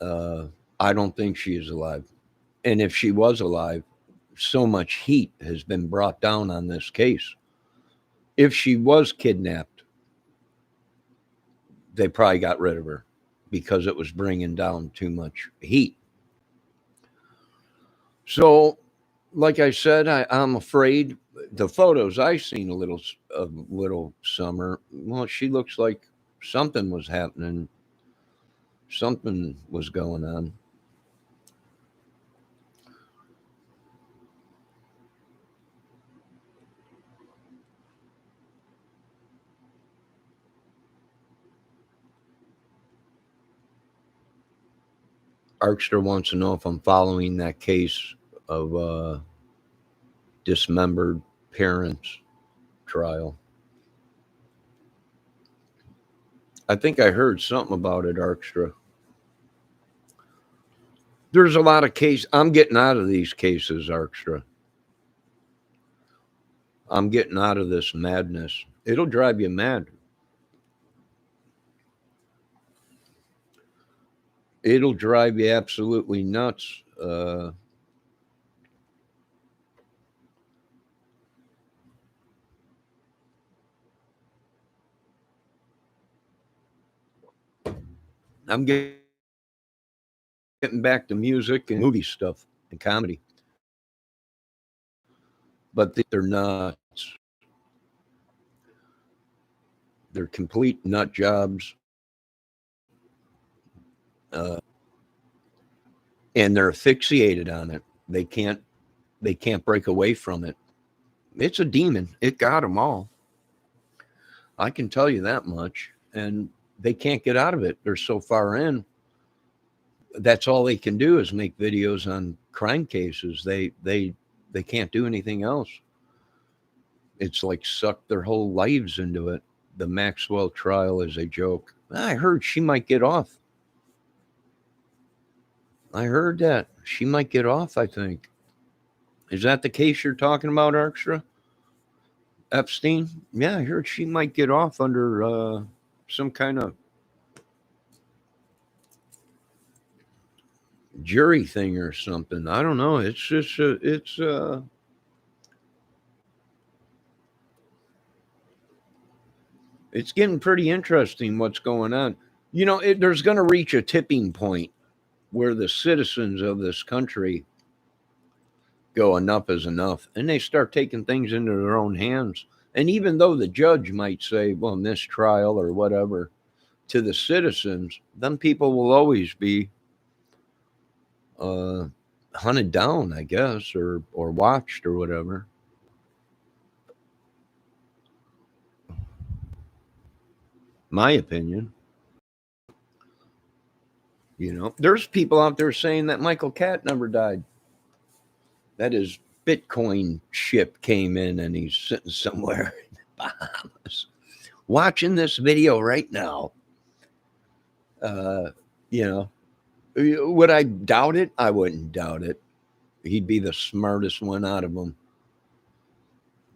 I don't think she is alive. And if she was alive, so much heat has been brought down on this case. If she was kidnapped, they probably got rid of her because it was bringing down too much heat. So, like I said, I'm afraid the photos I've seen of little Summer. Well, she looks like something was happening. Something was going on. Arkster wants to know if I'm following that case of dismembered parents trial. I think I heard something about it, Arkstra. There's a lot of cases. I'm getting out of these cases, Arkstra. I'm getting out of this madness. It'll drive you mad. It'll drive you absolutely nuts. I'm getting back to music and movie stuff and comedy. But they're nuts. They're complete nut jobs. And they're asphyxiated on it. They can't break away from it. It's a demon. It got them all. I can tell you that much. And they can't get out of it. They're so far in. That's all they can do is make videos on crime cases. They can't do anything else. It's like suck their whole lives into it. The Maxwell trial is a joke. I heard she might get off. I heard that. She might get off, I think. Is that the case you're talking about, Arkstra? Epstein? Yeah, I heard she might get off under some kind of jury thing or something. I don't know. It's just it's getting pretty interesting what's going on. You know, there's going to reach a tipping point where the citizens of this country go, enough is enough, and they start taking things into their own hands. And even though the judge might say, well, mistrial or whatever, to the citizens, them people will always be hunted down, I guess, or watched or whatever. My opinion. You know, there's people out there saying that Michael Catt never died. That his Bitcoin ship came in and he's sitting somewhere in the Bahamas watching this video right now. You know, would I doubt it? I wouldn't doubt it. He'd be the smartest one out of them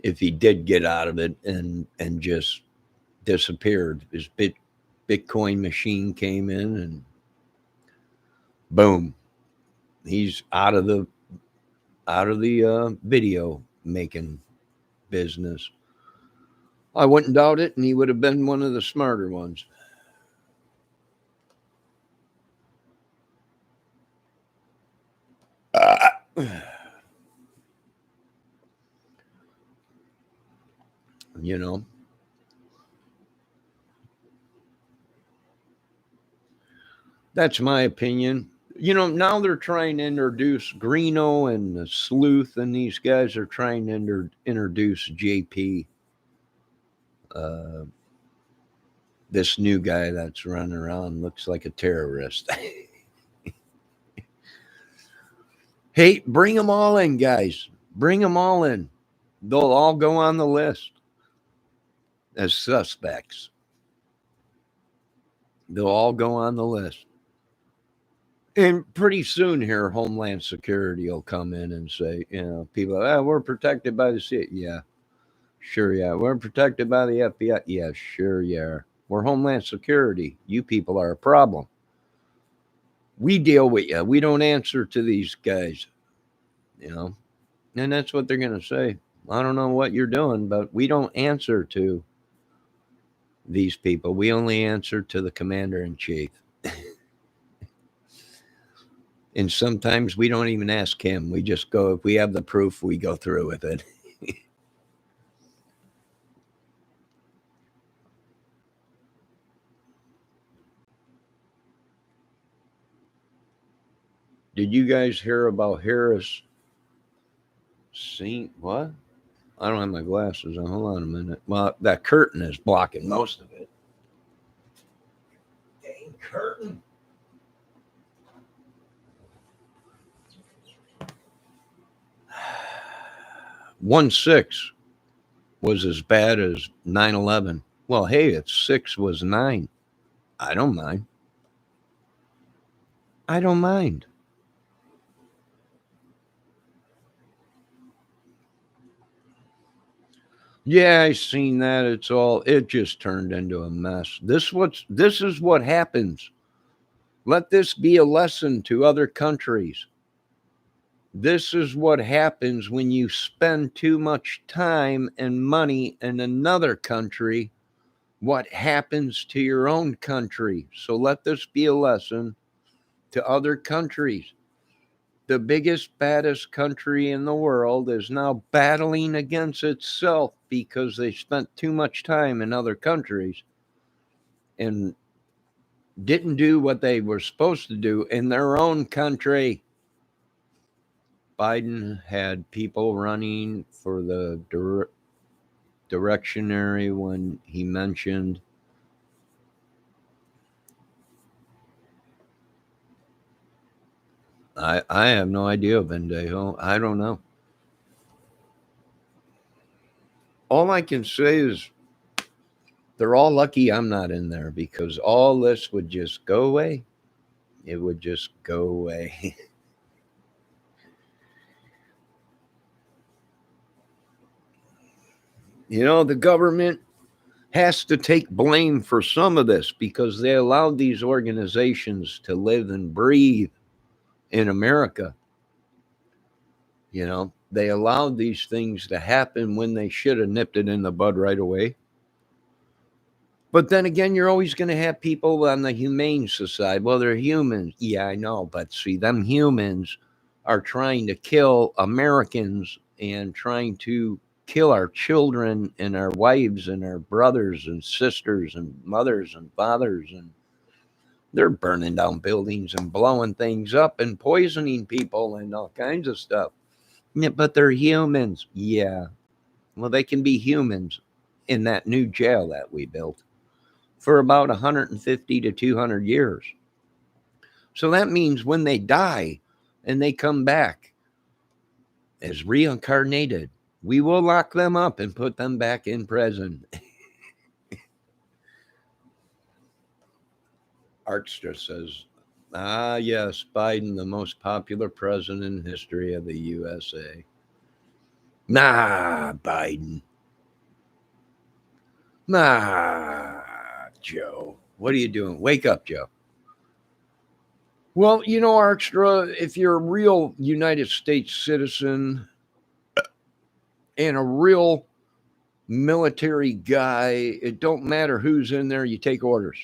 if he did get out of it and just disappeared. His Bitcoin machine came in and boom, he's out of the video making business. I wouldn't doubt it, and he would have been one of the smarter ones. You know, that's my opinion. You know, now they're trying to introduce Greeno and the Sleuth, and these guys are trying to introduce JP, this new guy that's running around, looks like a terrorist. Hey, bring them all in, guys. Bring them all in. They'll all go on the list as suspects. They'll all go on the list. And pretty soon here, Homeland Security will come in and say, you know, people, we're protected by the CIA. Yeah, sure, yeah. We're protected by the FBI. Yeah, sure, yeah. We're Homeland Security. You people are a problem. We deal with you. We don't answer to these guys, you know. And that's what they're going to say. I don't know what you're doing, but we don't answer to these people. We only answer to the commander-in-chief. And sometimes we don't even ask him. We just go, if we have the proof, we go through with it. Did you guys hear about Harris? What? I don't have my glasses on. Hold on a minute. Well, that curtain is blocking most of it. Dang curtain. One 6 was as bad as 9/11. Well, hey, it's 6 was 9. I don't mind. I don't mind. Yeah, I seen that. It just turned into a mess. This is what happens. Let this be a lesson to other countries. This is what happens when you spend too much time and money in another country. What happens to your own country? So let this be a lesson to other countries. The biggest, baddest country in the world is now battling against itself because they spent too much time in other countries and didn't do what they were supposed to do in their own country. Biden had people running for the directionary when he mentioned I have no idea, Vendejo. I don't know. All I can say is they're all lucky I'm not in there because all this would just go away. It would just go away. The government has to take blame for some of this because they allowed these organizations to live and breathe in America. They allowed these things to happen when they should have nipped it in the bud right away. But then again, you're always going to have people on the humane side. Well, they're humans. Yeah, I know. But see, them humans are trying to kill Americans and trying to kill our children and our wives and our brothers and sisters and mothers and fathers. And they're burning down buildings and blowing things up and poisoning people and all kinds of stuff. Yeah, but they're humans. Yeah. Well, they can be humans in that new jail that we built for about 150 to 200 years. So that means when they die and they come back as reincarnated, we will lock them up and put them back in prison. Arkstra says, yes, Biden, the most popular president in history of the USA. Nah, Biden. Nah, Joe. What are you doing? Wake up, Joe. Well, Arkstra, if you're a real United States citizen and a real military guy, it don't matter who's in there, you take orders.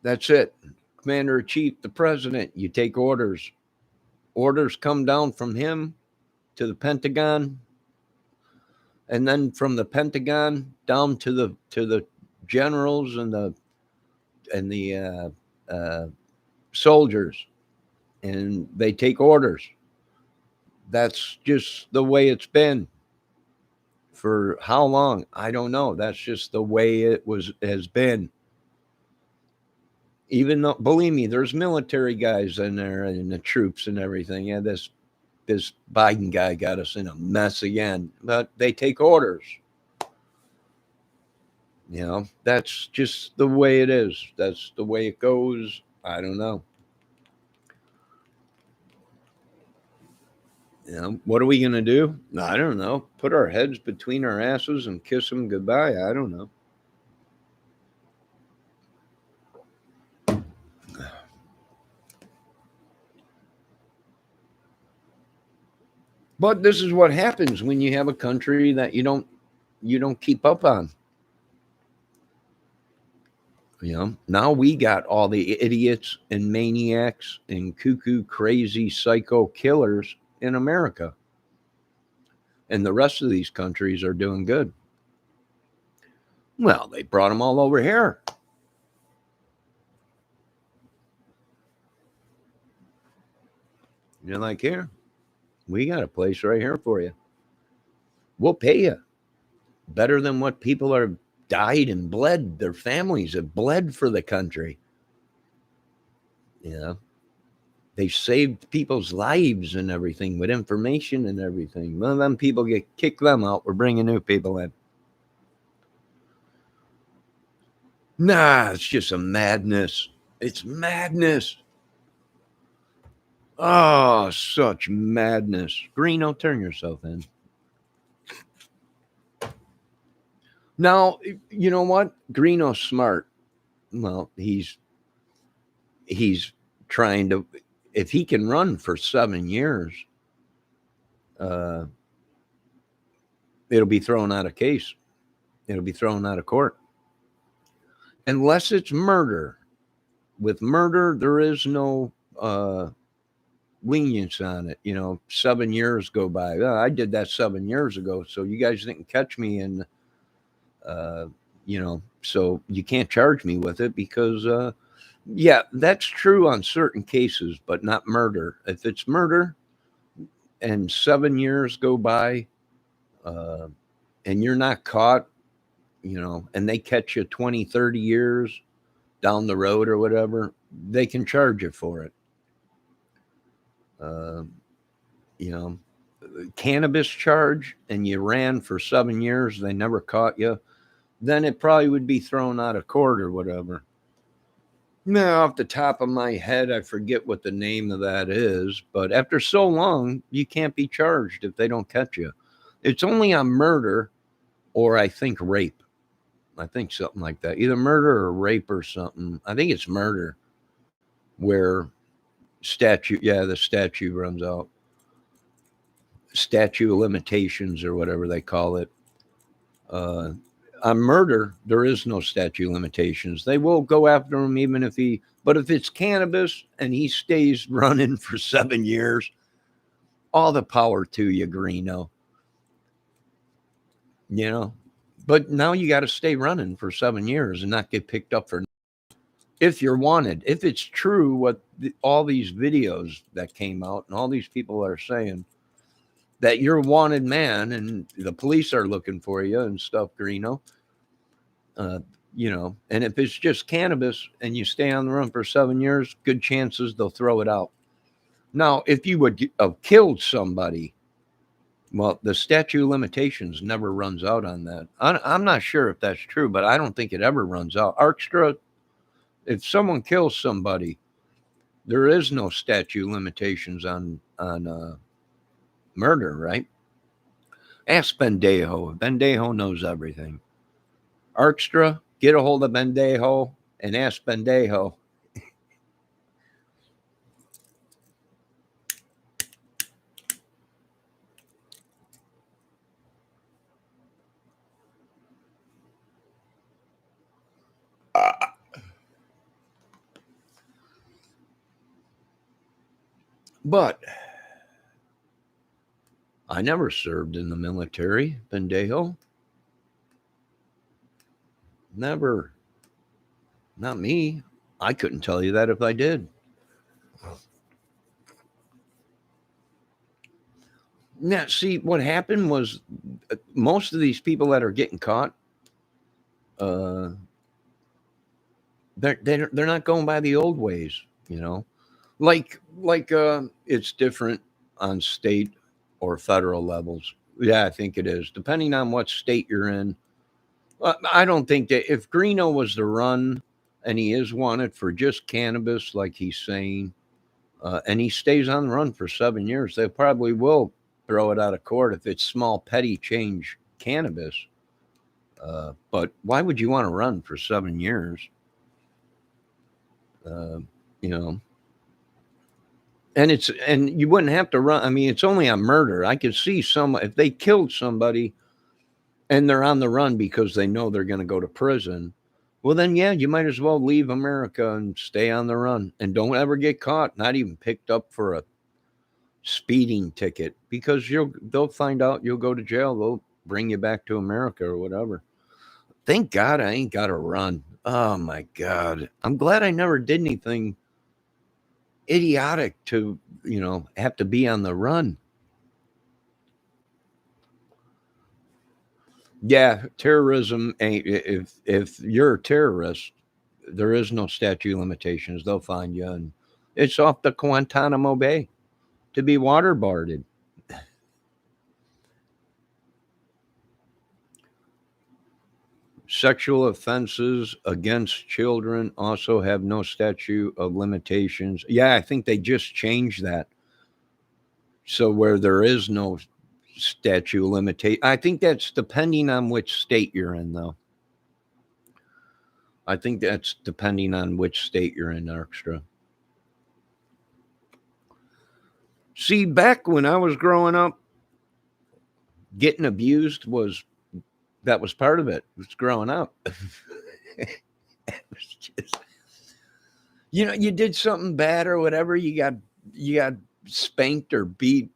That's it. Commander in Chief, the president, you take orders. Orders come down from him to the Pentagon, and then from the Pentagon down to the generals and the soldiers, and they take orders. That's just the way it's been. For how long? I don't know. That's just the way it has been. Even though, believe me, there's military guys in there and the troops and everything. Yeah, this Biden guy got us in a mess again. But they take orders. That's just the way it is. That's the way it goes. I don't know. What are we going to do? I don't know. Put our heads between our asses and kiss them goodbye. I don't know. But this is what happens when you have a country that you don't keep up on. Now we got all the idiots and maniacs and cuckoo, crazy, psycho killers in America. And the rest of these countries are doing good. Well, they brought them all over here. You're like, here, we got a place right here for you. We'll pay you better than what people are died and bled. Their families have bled for the country. They saved people's lives and everything with information and everything. Well, then people kick them out. We're bringing new people in. Nah, it's just a madness. It's madness. Oh, such madness. Greeno, turn yourself in. Now, you know what? Greeno's smart. Well, he's trying to, if he can run for 7 years, uh, it'll be thrown out of case. It'll be thrown out of court. Unless it's murder. With murder, there is no lenience on it. 7 years go by. Oh, I did that 7 years ago, so you guys didn't catch me, and so you can't charge me with it because, yeah, that's true on certain cases, but not murder. If it's murder and 7 years go by, and you're not caught, and they catch you 20, 30 years down the road or whatever, they can charge you for it. You know, cannabis charge, and you ran for 7 years, they never caught you, then it probably would be thrown out of court or whatever. Now, off the top of my head, I forget what the name of that is, but after so long, you can't be charged if they don't catch you. It's only on murder or I think rape. I think something like that. Either murder or rape or something. I think it's murder where the statute runs out. Statute of limitations or whatever they call it. On murder, there is no statute of limitations. They will go after him even but if it's cannabis and he stays running for 7 years, all the power to you, Greeno. But now you got to stay running for 7 years and not get picked up for, if you're wanted. If it's true what all these videos that came out and all these people are saying, that you're a wanted man and the police are looking for you and stuff, Greeno. And if it's just cannabis and you stay on the run for 7 years, good chances they'll throw it out. Now, if you would have killed somebody, well, the statute of limitations never runs out on that. I'm not sure if that's true, but I don't think it ever runs out. Arkstra, if someone kills somebody, there is no statute of limitations on murder, right? Ask Bendejo. Bendejo knows everything. Arkstra, get a hold of Bendejo and ask Bendejo. But I never served in the military, Bendejo. Never. Not me. I couldn't tell you that if I did. Now, see, what happened was most of these people that are getting caught, they're not going by the old ways, like it's different on state or federal levels. Yeah, I think it is, depending on what state you're in. I don't think that if Greeno was to run and he is wanted for just cannabis, like he's saying, and he stays on the run for 7 years, they probably will throw it out of court if it's small petty change cannabis. But why would you want to run for 7 years? And you wouldn't have to run. I mean, it's only on murder. I could see if they killed somebody and they're on the run because they know they're going to go to prison. Well, then, yeah, you might as well leave America and stay on the run and don't ever get caught, not even picked up for a speeding ticket, because they'll find out, you'll go to jail. They'll bring you back to America or whatever. Thank God I ain't got to run. Oh, my God. I'm glad I never did anything idiotic to, have to be on the run. Yeah, terrorism ain't. If you're a terrorist, there is no statute of limitations. They'll find you, and it's off the Guantanamo Bay to be waterboarded. Sexual offenses against children also have no statute of limitations. Yeah, I think they just changed that. So where there is no statute of limitation, I think that's depending on which state you're in, though. I think that's depending on which state you're in, Extra. See, back when I was growing up, getting abused was part of it. It was growing up. It was just, you did something bad or whatever, you got spanked or beat,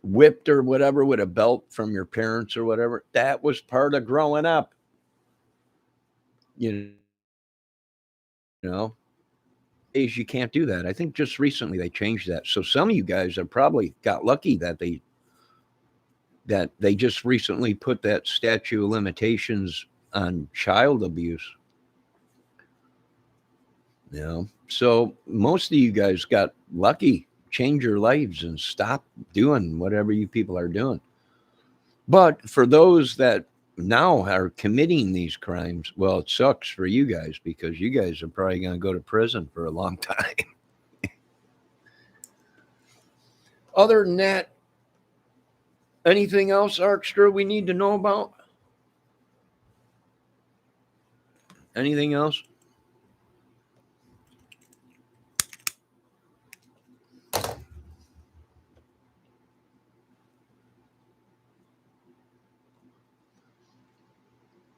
whipped or whatever with a belt from your parents or whatever. That was part of growing up. You know, you can't do that. I think just recently they changed that. So some of you guys have probably got lucky that they just recently put that statute of limitations on child abuse. So most of you guys got lucky. Change your lives and stop doing whatever you people are doing. But for those that now are committing these crimes, well, it sucks for you guys because you guys are probably going to go to prison for a long time. Other than that, anything else, Arkstra, we need to know about? Anything else?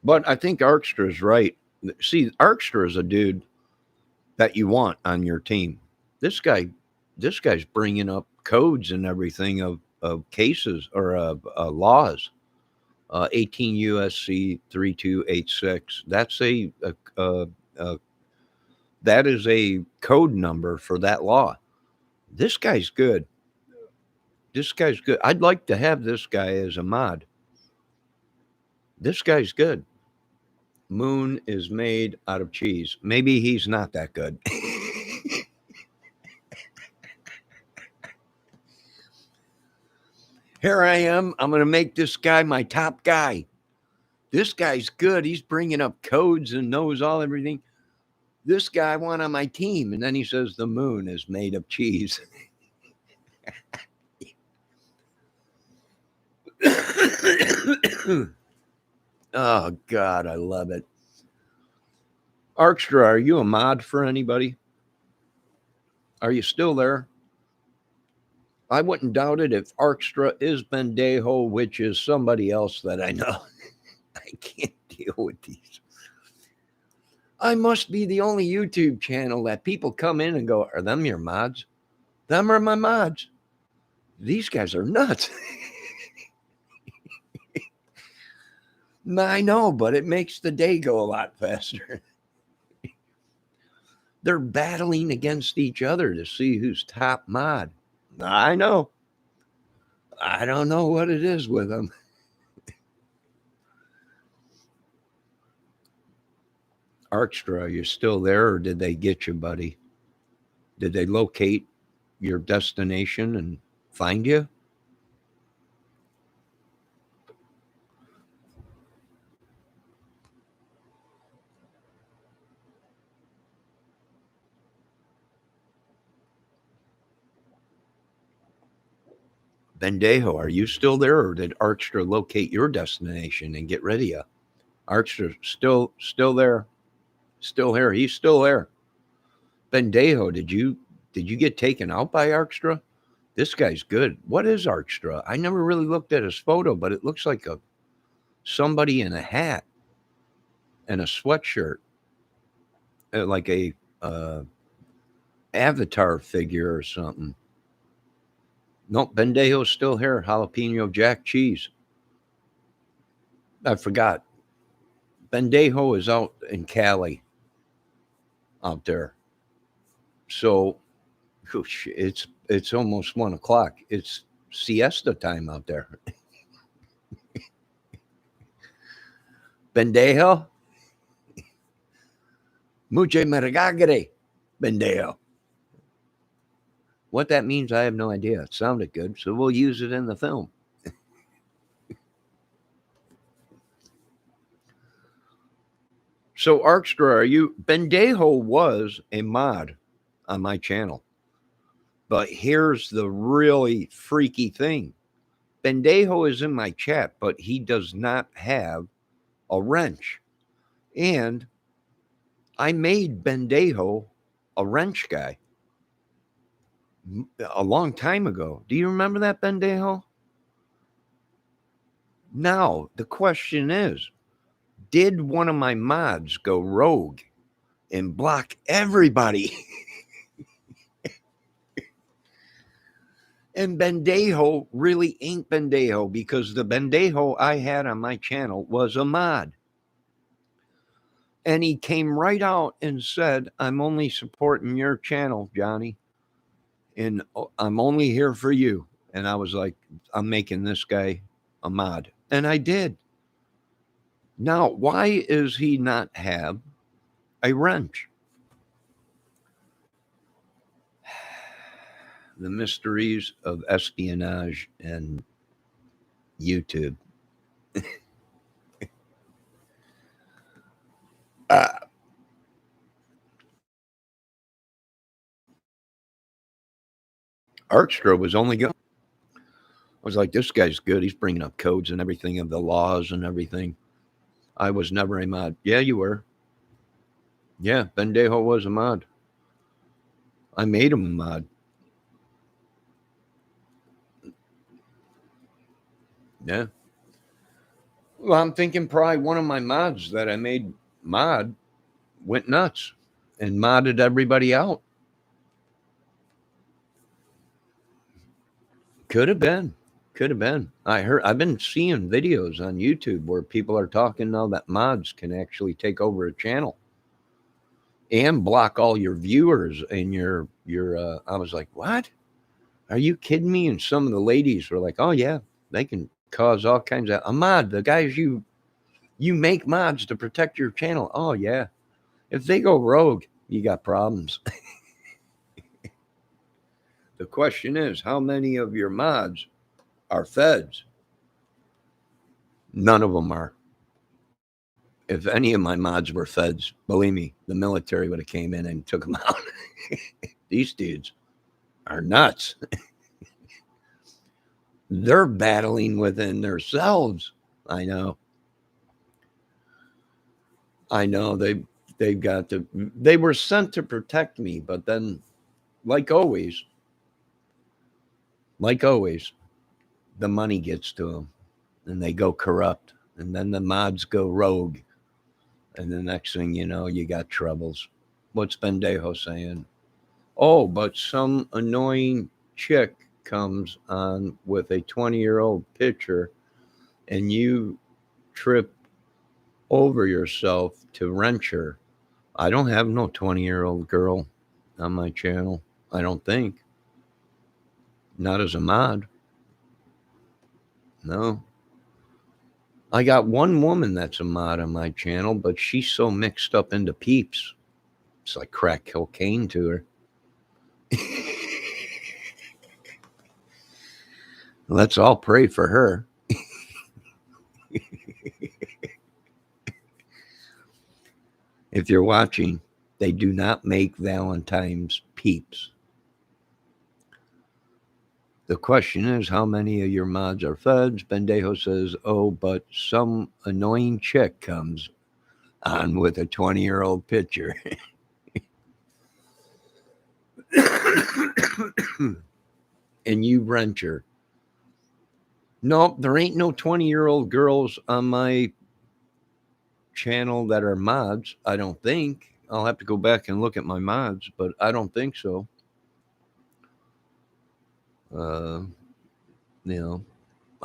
But I think Arkstra is right. See, Arkstra is a dude that you want on your team. This guy's bringing up codes and everything of cases or laws. 18 USC 3286. That's that is a code number for that law. This guy's good. I'd like to have this guy as a mod. This guy's good. Moon is made out of cheese. Maybe he's not that good. Here I am. I'm going to make this guy my top guy. This guy's good. He's bringing up codes and knows everything. This guy I want on my team. And then he says the moon is made of cheese. Oh, God, I love it. Arkstra, are you a mod for anybody? Are you still there? I wouldn't doubt it if Arkstra is Bendejo, which is somebody else that I know. I can't deal with these. I must be the only YouTube channel that people come in and go, are them your mods? Them are my mods. These guys are nuts. I know, but it makes the day go a lot faster. They're battling against each other to see who's top mod. I know. I don't know what it is with them. Arkstra, are you still there or did they get you, buddy? Did they locate your destination and find you? Bendejo, are you still there or did Arkstra locate your destination and get rid of you? Arkstra still there. Still here. He's still there. Bendejo, did you get taken out by Arkstra? This guy's good. What is Arkstra? I never really looked at his photo, but it looks like somebody in a hat and a sweatshirt, like a avatar figure or something. Nope, Bendejo's still here. Jalapeno jack cheese. I forgot. Bendejo is out in Cali. Out there. So it's almost 1 o'clock. It's siesta time out there. Bendejo. Mucho mergagre. Bendejo. What that means, I have no idea. It sounded good, so we'll use it in the film. So, Arkstra, are you? Bendejo was a mod on my channel. But here's the really freaky thing. Bendejo is in my chat, but he does not have a wrench. And I made Bendejo a wrench guy a long time ago. Do you remember that, Bendejo? Now, the question is, did one of my mods go rogue and block everybody? And Bendejo really ain't Bendejo, because the Bendejo I had on my channel was a mod. And he came right out and said, I'm only supporting your channel, Johnny. And I'm only here for you. And I was like, I'm making this guy a mod. And I did. Now, why is he not have a wrench? The mysteries of espionage and YouTube. Arkstra was only good. I was like, this guy's good. He's bringing up codes and everything of the laws and everything. I was never a mod. Yeah, you were. Yeah, Bendejo was a mod. I made him a mod. Yeah. Well, I'm thinking probably one of my mods that I made mod went nuts and modded everybody out. Could have been. Could have been. I've been seeing videos on YouTube where people are talking now that mods can actually take over a channel and block all your viewers and your I was like, what? Are you kidding me? And some of the ladies were like, oh yeah, they can cause all kinds of a mod. The guys you make mods to protect your channel. Oh yeah. If they go rogue, you got problems. The question is, how many of your mods are feds? None of them are. If any of my mods were feds, believe me, the military would have came in and took them out. These dudes are nuts. They're battling within themselves. I know. They've got to. They were sent to protect me, but then, like always, the money gets to them, and they go corrupt, and then the mods go rogue, and the next thing you know, you got troubles. What's Bendejo saying? Oh, but some annoying chick comes on with a 20-year-old picture, and you trip over yourself to wrench her. I don't have no 20-year-old girl on my channel. I don't think. Not as a mod. No. I got one woman that's a mod on my channel, but she's so mixed up into peeps. It's like crack cocaine to her. Let's all pray for her. If you're watching, they do not make Valentine's peeps. The question is, how many of your mods are feds? Bendejo says, oh, but some annoying chick comes on with a 20-year-old picture. And you wrench her. No, there ain't no 20-year-old girls on my channel that are mods. I don't think. I'll have to go back and look at my mods, but I don't think so. I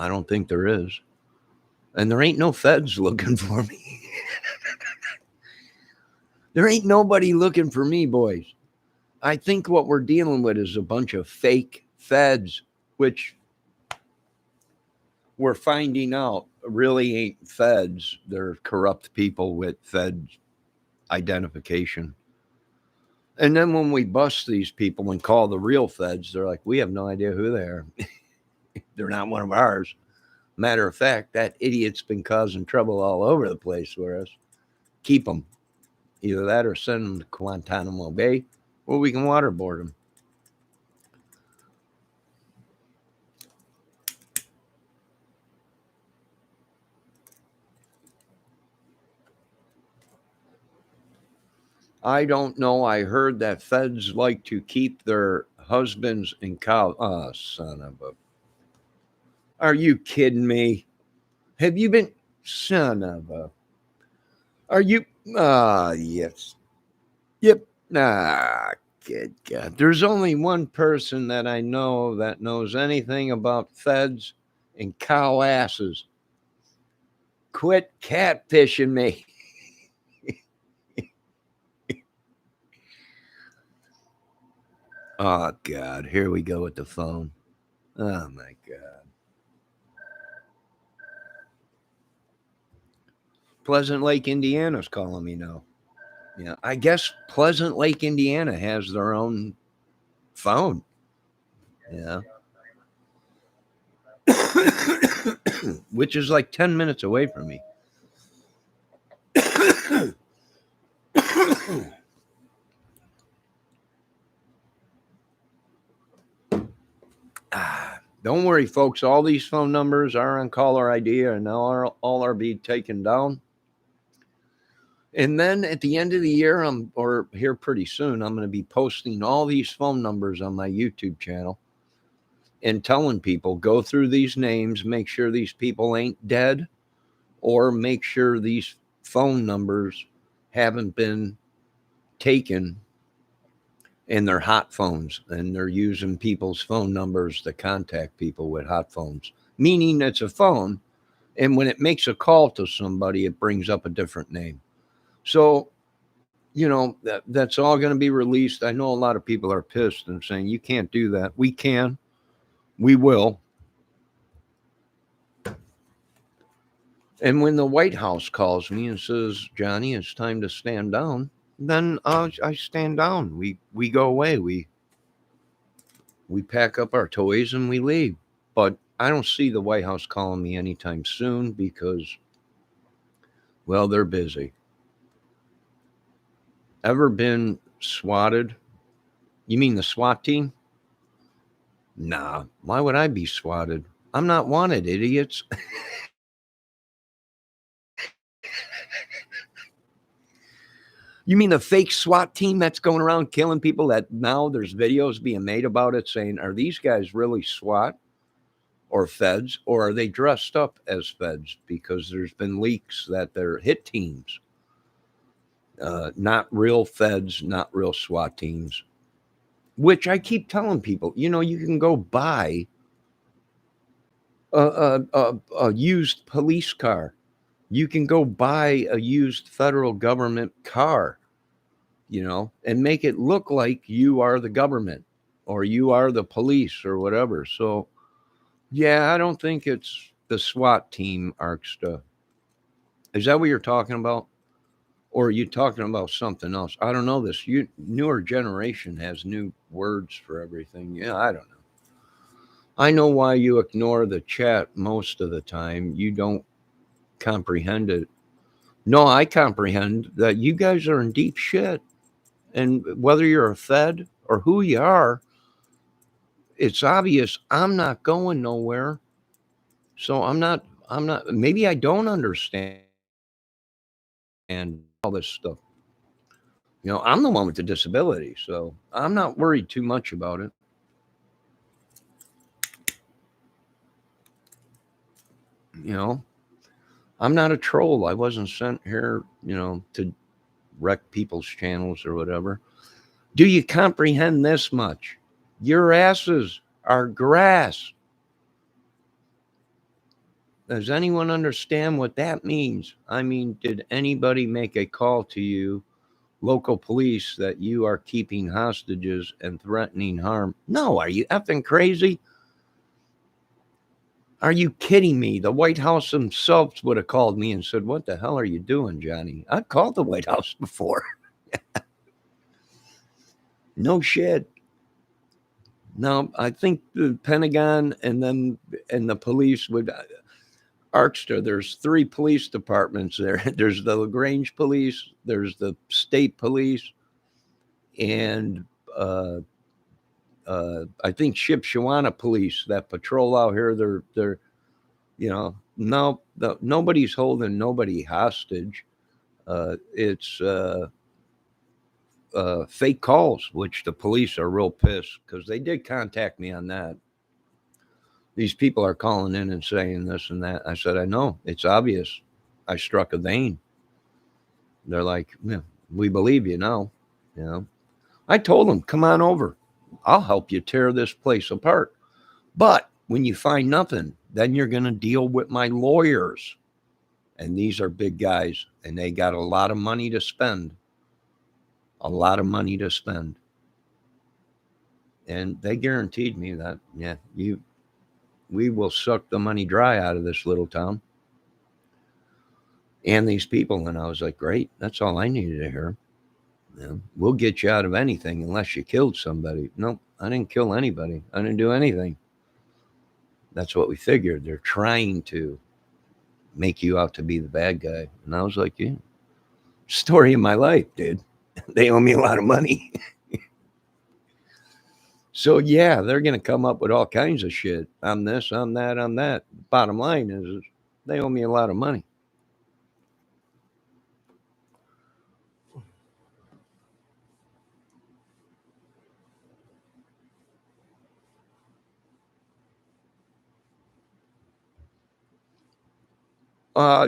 don't think there is. And there ain't no feds looking for me. There ain't nobody looking for me, boys. I think what we're dealing with is a bunch of fake feds, which we're finding out really ain't feds. They're corrupt people with fed identification. And then when we bust these people and call the real feds, they're like, we have no idea who they are. They're not one of ours. Matter of fact, that idiot's been causing trouble all over the place for us. Keep them. Either that or send them to Guantanamo Bay, or we can waterboard them. I don't know. I heard that feds like to keep their husbands in college. Oh, son of a. Are you kidding me? Have you been. Son of a. Are you. Yes. Yep. Good God. There's only one person that I know that knows anything about feds and cow asses. Quit catfishing me. Oh, God. Here we go with the phone. Oh, my God. Pleasant Lake, Indiana's calling me now. Yeah, I guess Pleasant Lake, Indiana has their own phone. Yeah. Which is like 10 minutes away from me. Don't worry, folks. All these phone numbers are on caller ID and all are being taken down. And then at the end of the year, or here pretty soon, I'm going to be posting all these phone numbers on my YouTube channel and telling people, go through these names, make sure these people ain't dead, or make sure these phone numbers haven't been taken and they're hot phones and they're using people's phone numbers to contact people with hot phones, meaning it's a phone. And when it makes a call to somebody, it brings up a different name. So, that's all going to be released. I know a lot of people are pissed and saying, you can't do that. We can. We will. And when the White House calls me and says, Johnny, it's time to stand down, then I stand down. We go away. We pack up our toys and we leave. But I don't see the White House calling me anytime soon because, well, they're busy. Ever been swatted? You mean the SWAT team? Nah, why would I be swatted? I'm not wanted, idiots. You mean the fake SWAT team that's going around killing people that now there's videos being made about it saying, are these guys really SWAT or feds, or are they dressed up as feds? Because there's been leaks that they're hit teams, not real feds, not real SWAT teams, which I keep telling people, you can go buy a used police car. You can go buy a used federal government car, and make it look like you are the government or you are the police or whatever. So, yeah, I don't think it's the SWAT team, Arksta. Is that what you're talking about? Or are you talking about something else? I don't know. This newer generation has new words for everything. Yeah, I don't know. I know why you ignore the chat most of the time. You don't comprehend it. No, I comprehend that you guys are in deep shit. And whether you're a Fed or who you are, it's obvious I'm not going nowhere. So maybe I don't understand all this stuff. I'm the one with the disability, so I'm not worried too much about it. I'm not a troll. I wasn't sent here, to wreck people's channels or whatever. Do you comprehend this much? Your asses are grass. Does anyone understand what that means? I mean, did anybody make a call to you, local police, that you are keeping hostages and threatening harm? No, are you effing crazy? Are you kidding me? The White House themselves would have called me and said, what the hell are you doing, Johnny? I've called the White House before. No shit. No, I think the Pentagon and the police would. Arkstra, there's 3 police departments there. There's the LaGrange police, there's the state police, and I think Shipshewana police that patrol out here. They're no, nobody's holding nobody hostage. It's fake calls, which the police are real pissed because they did contact me on that. These people are calling in and saying this and that. I said, I know, it's obvious. I struck a vein. They're like, yeah, we believe you now. I told them, come on over. I'll help you tear this place apart. But when you find nothing, then you're going to deal with my lawyers. And these are big guys, and they got a lot of money to spend. A lot of money to spend. And they guaranteed me that, yeah, we will suck the money dry out of this little town and these people. And I was like, great, that's all I needed to hear. We'll get you out of anything unless you killed somebody. Nope, I didn't kill anybody. I didn't do anything. That's what we figured. They're trying to make you out to be the bad guy. And I was like, yeah, story of my life, dude. They owe me a lot of money. So, yeah, they're going to come up with all kinds of shit. I'm this, I'm that, I'm that. Bottom line is they owe me a lot of money.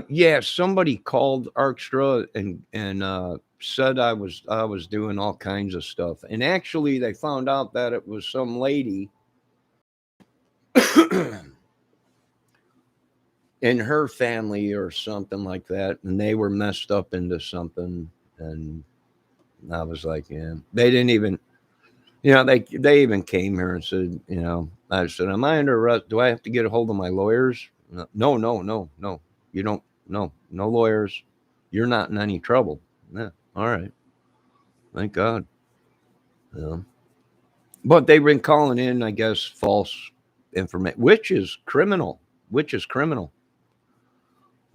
Yeah, somebody called Arkstra and said I was doing all kinds of stuff. And actually they found out that it was some lady in her family or something like that, and they were messed up into something. And I was like, yeah, they didn't even, they even came here and said, I said, am I under arrest? Do I have to get a hold of my lawyers? No, you don't. No lawyers. You're not in any trouble. Yeah, all right. Thank God. But they've been calling in, I guess, false information, which is criminal.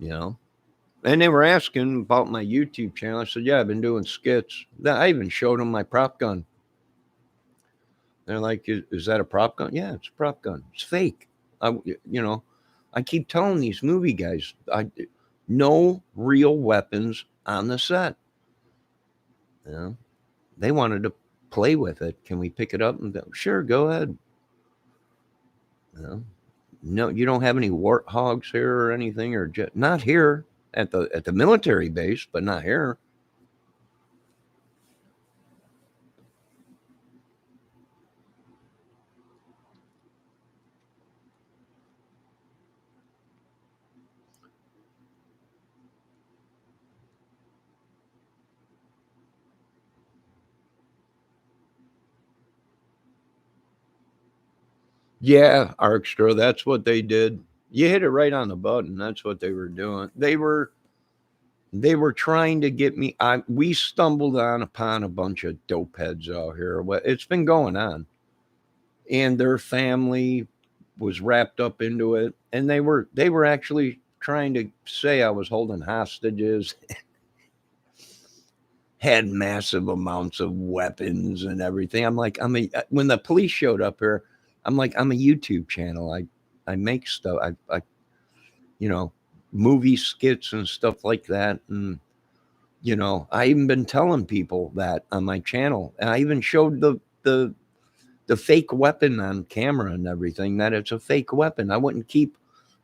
And they were asking about my YouTube channel. I said, yeah, I've been doing skits. I even showed them my prop gun. They're like, is that a prop gun? Yeah, it's a prop gun. It's fake. I keep telling these movie guys, no real weapons on the set. They wanted to play with it. Can we pick it up? And go, sure, go ahead. No, you don't have any warthogs here or anything, or not here at the military base, but not here. Yeah, Arkstra, that's what they did. You hit it right on the button. That's what they were doing. They were trying to get me. We stumbled upon a bunch of dope heads out here. It's been going on, and their family was wrapped up into it, and they were actually trying to say I was holding hostages, had massive amounts of weapons and everything. I'm like, when the police showed up here, I'm like, I'm a YouTube channel. I make stuff. I movie skits and stuff like that. And, I even been telling people that on my channel. And I even showed the fake weapon on camera and everything, that it's a fake weapon. I wouldn't keep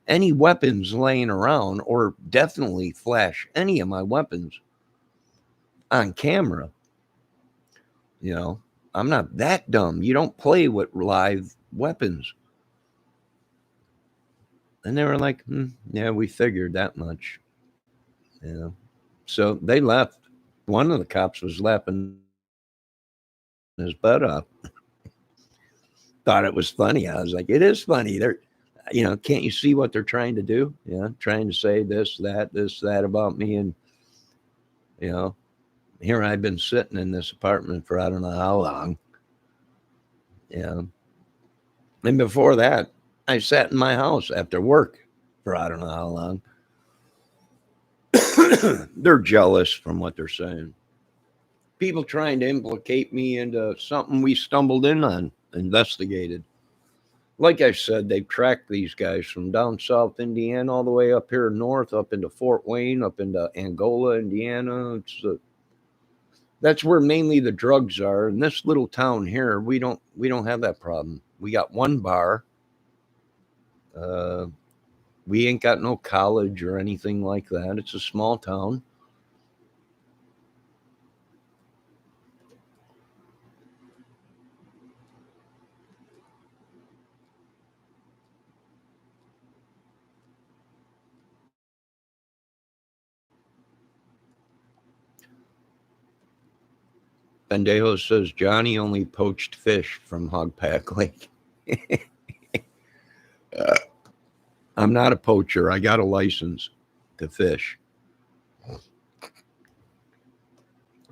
any weapons laying around or definitely flash any of my weapons on camera. I'm not that dumb. You don't play with live weapons. And they were like, yeah, we figured that much. So they left. One of the cops was laughing his butt off. Thought it was funny. I was like, it is funny. They're, can't you see what they're trying to do? Trying to say this, that about me. And, here I've been sitting in this apartment for I don't know how long. And before that, I sat in my house after work for I don't know how long. They're jealous from what they're saying. People trying to implicate me into something we stumbled in on, investigated. Like I said, they've tracked these guys from down south Indiana all the way up here north, up into Fort Wayne, up into Angola, Indiana. That's where mainly the drugs are. In this little town here, we don't have that problem. We got one bar. We ain't got no college or anything like that. It's a small town. Pendejo says Johnny only poached fish from Hogpack Lake. I'm not a poacher. I got a license to fish.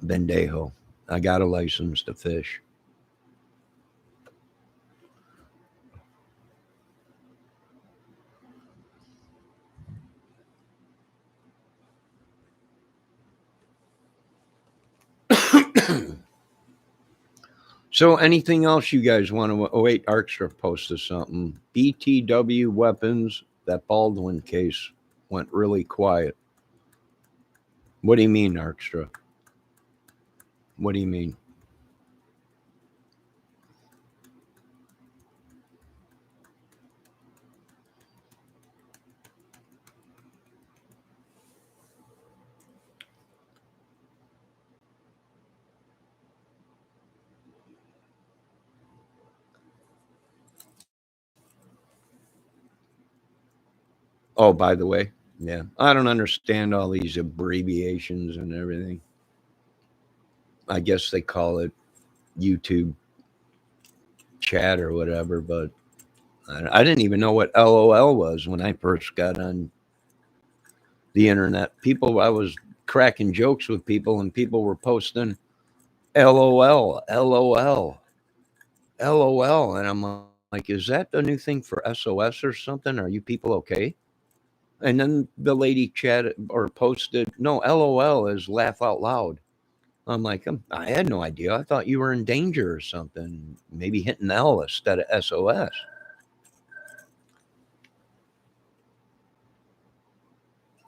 Pendejo. I got a license to fish. So anything else you guys want to? Oh wait, Arkstra posted something. BTW weapons. That Baldwin case went really quiet. What do you mean, Arkstra? What do you mean? Oh, by the way, yeah, I don't understand all these abbreviations and everything. I guess they call it YouTube chat or whatever, but I didn't even know what LOL was when I first got on the internet. I was cracking jokes with people, and people were posting LOL, LOL, LOL, and I'm like, is that the new thing for SOS or something? Are you people okay? And then the lady chatted or posted, no, LOL is laugh out loud. I'm like, I had no idea. I thought you were in danger or something. Maybe hitting L instead of SOS.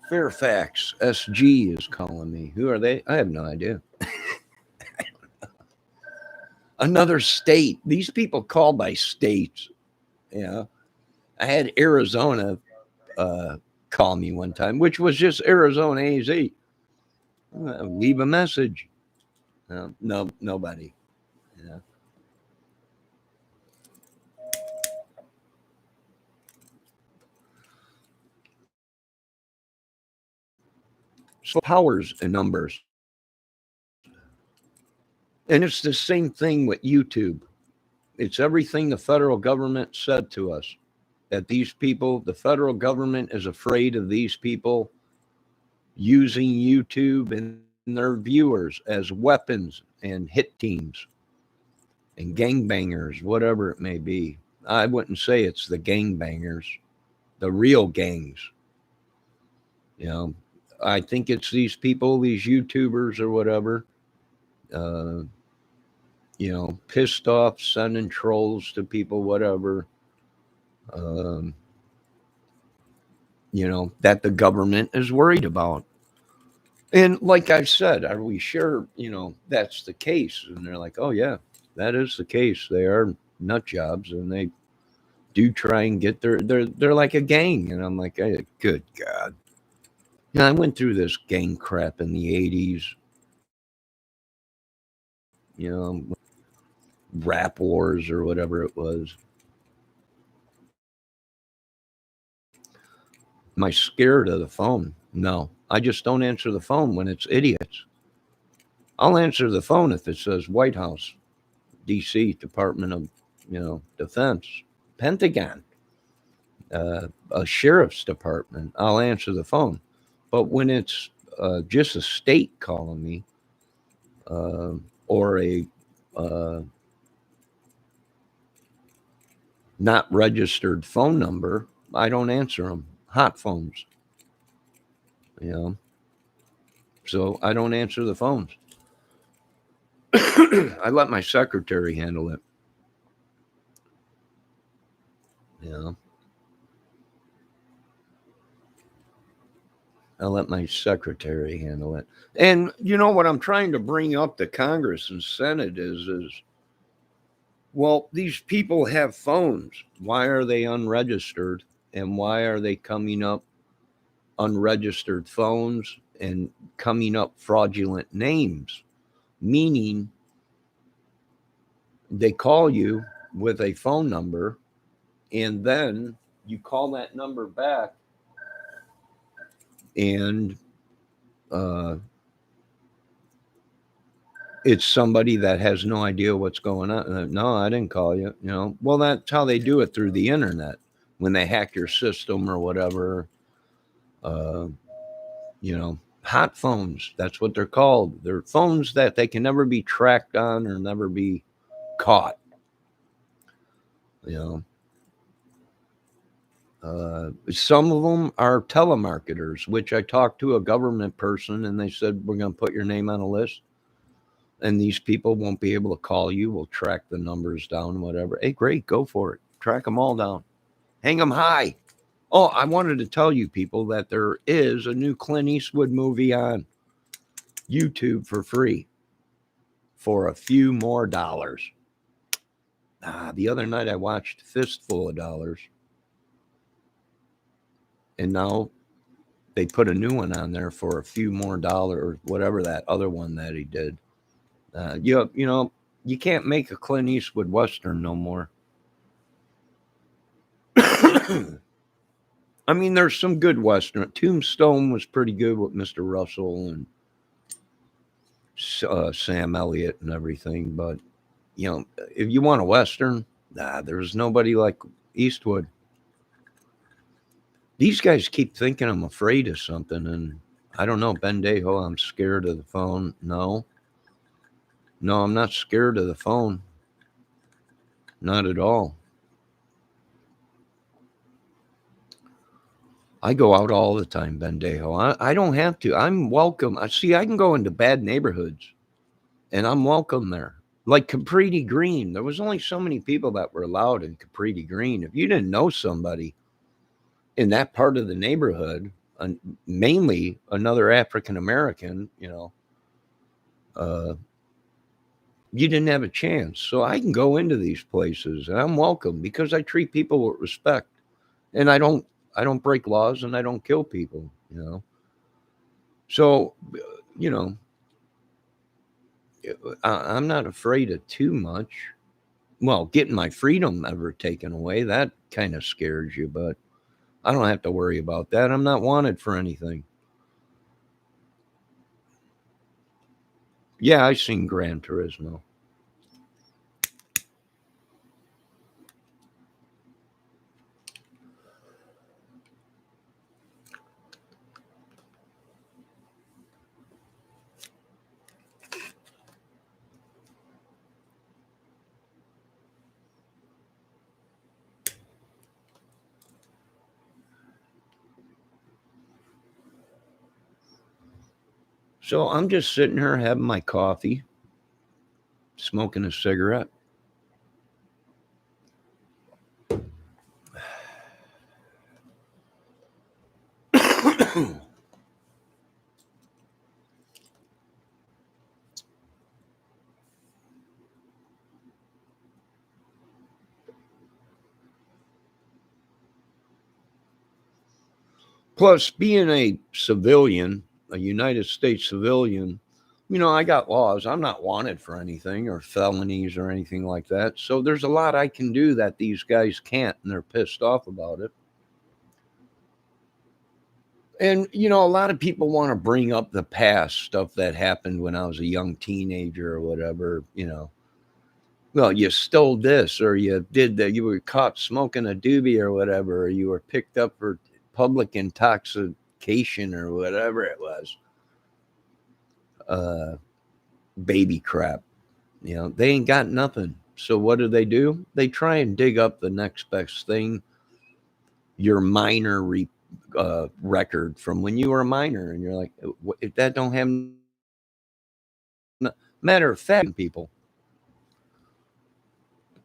Fairfax SG is calling me. Who are they? I have no idea. Another state. These people call by states. Yeah. I had Arizona call me one time, which was just Arizona AZ. Leave a message. No, nobody. Yeah. So powers and numbers. And it's the same thing with YouTube. It's everything the federal government said to us that these people, the federal government is afraid of these people using YouTube and their viewers as weapons and hit teams and gangbangers, whatever it may be. I wouldn't say it's the gangbangers, the real gangs. You know, I think it's these people, these YouTubers or whatever, uh, pissed off, sending trolls to people, whatever, um, that the government is worried about. And like I said, are we sure, that's the case? And they're like, oh, yeah, that is the case. They are nut jobs and they do try and get they're like a gang. And I'm like, hey, good God. I went through this gang crap in the 80s, you know, rap wars or whatever it was. Am I scared of the phone? No, I just don't answer the phone when it's idiots. I'll answer the phone if it says White House, D.C., Department of, Defense, Pentagon, a sheriff's department. I'll answer the phone. But when it's just a state calling me or a not registered phone number, I don't answer them. hot phones, you know. So I don't answer the phones. I let my secretary handle it, you know. I let my secretary handle it. And you know what I'm trying to bring up to Congress and Senate is well, these people have phones. Why are they unregistered? And why are they coming up unregistered phones and coming up fraudulent names? Meaning they call you with a phone number and then you call that number back and it's somebody that has no idea what's going on. No, I didn't call you. You know, well, that's how they do it through the internet when they hack your system or whatever. Uh, you know, hot phones. That's what they're called. They're phones that they can never be tracked on or never be caught. You know, some of them are telemarketers, which I talked to a government person and they said, we're going to put your name on a list. And these people won't be able to call you. We'll track the numbers down, whatever. Hey, great, go for it. Track them all down. Hang them high. Oh, I wanted to tell you people that there is a new Clint Eastwood movie on YouTube for free for a few more dollars. The other night I watched Fistful of Dollars. And now they put a new one on there for a few more dollars or whatever that other one that he did. You know, you can't make a Clint Eastwood Western no more. I mean, there's some good Western. Tombstone was pretty good with Mr. Russell and Sam Elliott and everything. But, you know, if you want a Western, there's nobody like Eastwood. These guys keep thinking I'm afraid of something. And I don't know, Bendejo, I'm scared of the phone. No, I'm not scared of the phone. Not at all. I go out all the time, Bendejo. I don't have to. I'm welcome. I can go into bad neighborhoods and I'm welcome there. Like Capri Green. There was only so many people that were allowed in Capri Green. If you didn't know somebody in that part of the neighborhood, mainly another African American, you know, you didn't have a chance. So I can go into these places and I'm welcome because I treat people with respect. And I don't break laws and I don't kill people, you know. So, you know, I'm not afraid of too much. Well, getting my freedom ever taken away, that kind of scares you, but I don't have to worry about that. I'm not wanted for anything. Yeah, I've seen Gran Turismo. So I'm just sitting here having my coffee, smoking a cigarette. Plus, being a civilian, a United States civilian, you know, I got laws. I'm not wanted for anything or felonies or anything like that. So there's a lot I can do that these guys can't, and they're pissed off about it. And, you know, a lot of people want to bring up the past stuff that happened when I was a young teenager or whatever, you know. Well, you stole this or you did that. You were caught smoking a doobie or whatever, or you were picked up for public intoxication or whatever it was. Baby crap. You know, they ain't got nothing. So what do? They try and dig up the next best thing. Your minor record from when you were a minor, and you're like, if that don't have matter of fact, people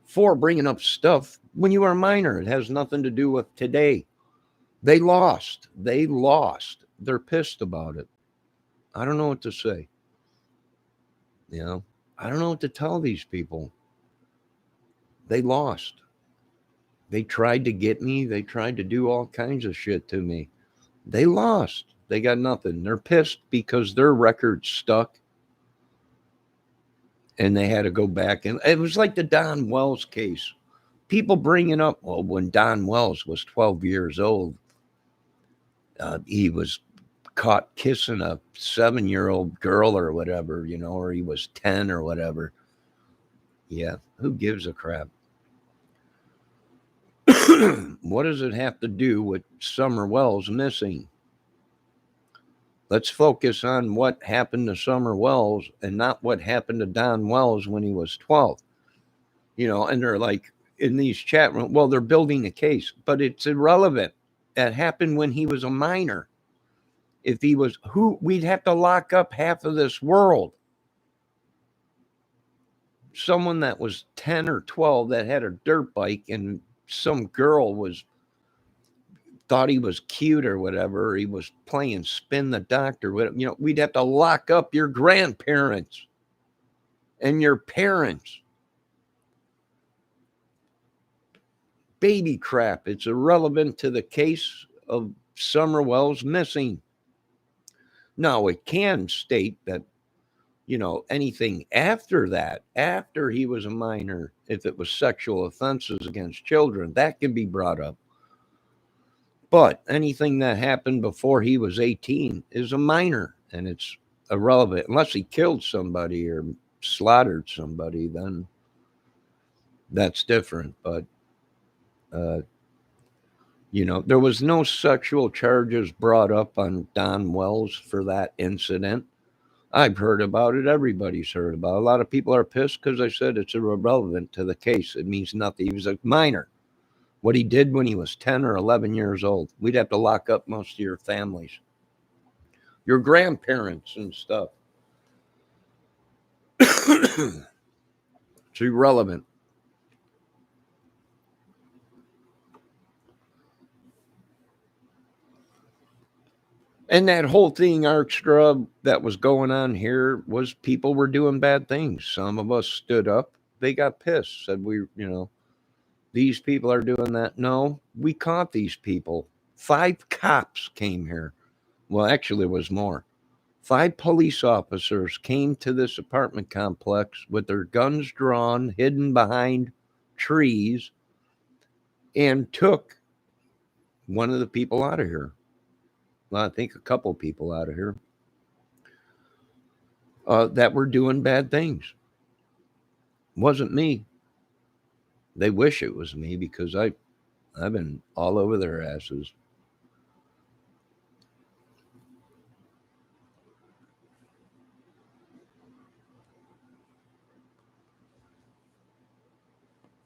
for bringing up stuff when you were a minor, it has nothing to do with today. They lost. They're pissed about it. I don't know what to say. You know, I don't know what to tell these people. They lost. They tried to get me. They tried to do all kinds of shit to me. They lost. They got nothing. They're pissed because their record stuck and they had to go back. And it was like the Don Wells case. People bringing up, well, when Don Wells was 12 years old, he was caught kissing a 7-year-old girl or whatever, or he was 10 or whatever. Yeah, who gives a crap? What does it have to do with Summer Wells missing? Let's focus on what happened to Summer Wells and not what happened to Don Wells when he was 12. And they're like in these chat rooms, well, they're building a case, but it's irrelevant. That happened when he was a minor. If he was we'd have to lock up half of this world. Someone that was 10 or 12 that had a dirt bike and some girl thought he was cute or whatever, or he was playing spin the doctor, we'd have to lock up your grandparents and your parents. Baby crap. It's irrelevant to the case of Summer Wells missing. Now, it can state that, anything after that, after he was a minor, if it was sexual offenses against children, that can be brought up. But anything that happened before he was 18 is a minor, and it's irrelevant. Unless he killed somebody or slaughtered somebody, then that's different. But, there was no sexual charges brought up on Don Wells for that incident. I've heard about it. Everybody's heard about it. A lot of people are pissed because I said it's irrelevant to the case. It means nothing. He was a minor. What he did when he was 10 or 11 years old, we'd have to lock up most of your families, your grandparents and stuff. It's irrelevant. And that whole thing, Arkstra, that was going on here was people were doing bad things. Some of us stood up. They got pissed, said these people are doing that. No, we caught these people. 5 cops came here. Well, actually, it was more. 5 police officers came to this apartment complex with their guns drawn, hidden behind trees, and took one of the people out of here. Well, I think a couple people out of here that were doing bad things. Wasn't me. They wish it was me because I've been all over their asses.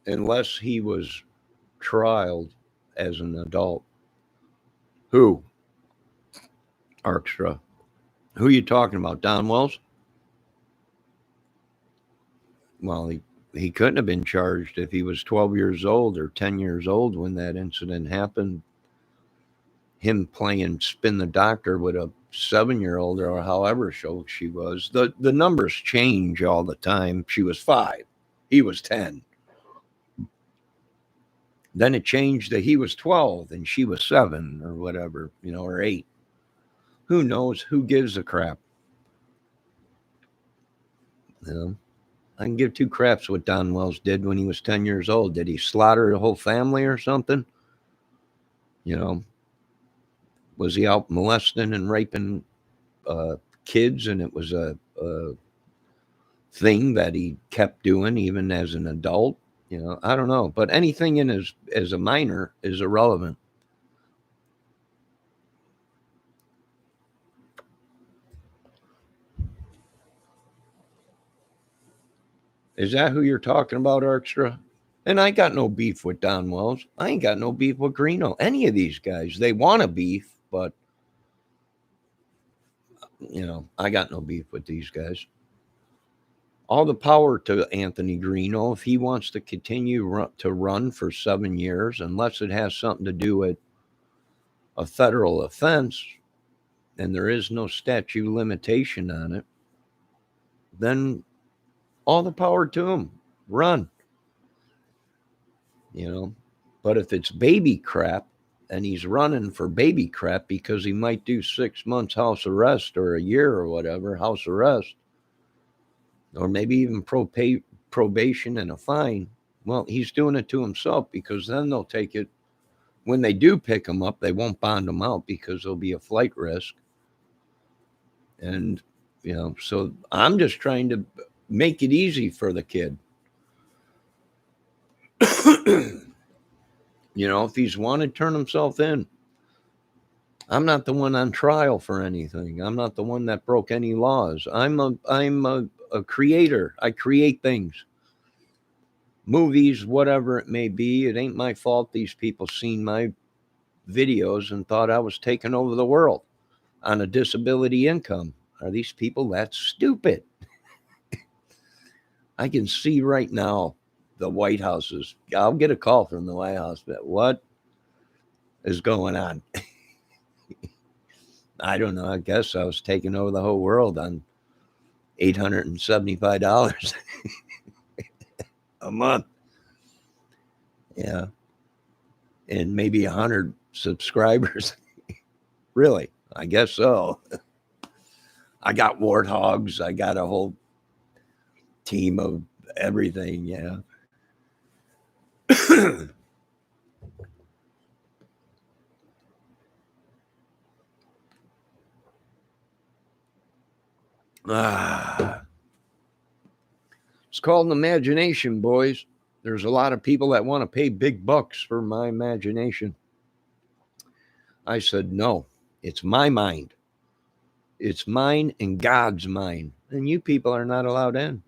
Unless he was trialed as an adult. Who? Arkstra. Who are you talking about? Don Wells? Well, he couldn't have been charged if he was 12 years old or 10 years old when that incident happened. Him playing spin the doctor with a 7-year-old or however old she was. The numbers change all the time. She was 5. He was 10. Then it changed that he was 12 and she was 7 or whatever, or 8. Who knows? Who gives a crap? I can give 2 craps what Don Wells did when he was 10 years old. Did he slaughter the whole family or something? Was he out molesting and raping kids and it was a thing that he kept doing even as an adult? I don't know. But anything as a minor is irrelevant. Is that who you're talking about, Arkstra? And I got no beef with Don Wells. I ain't got no beef with Greeno. Any of these guys. They want a beef, but, I got no beef with these guys. All the power to Anthony Greeno if he wants to continue to run for 7 years, unless it has something to do with a federal offense and there is no statute limitation on it, then all the power to him. Run. But if it's baby crap and he's running for baby crap because he might do 6 months house arrest or a year or whatever, house arrest, or maybe even probation and a fine, well, he's doing it to himself, because then they'll take it. When they do pick him up, they won't bond him out because there'll be a flight risk. And, so I'm just trying to make it easy for the kid. If he's wanted, turn himself in. I'm not the one on trial for anything. I'm not the one that broke any laws. I'm a creator. I create things. Movies, whatever it may be. It ain't my fault these people seen my videos and thought I was taking over the world on a disability income. Are these people that stupid? I can see right now the White Houses. I'll get a call from the White House, but what is going on? I don't know. I guess I was taking over the whole world on $875 a month. Yeah. And maybe 100 subscribers. Really? I guess so. I got warthogs. I got a whole team of everything. Yeah. It's called an imagination, boys. There's a lot of people that want to pay big bucks for my imagination. I said, no, it's my mind. It's mine and God's mind. And you people are not allowed in.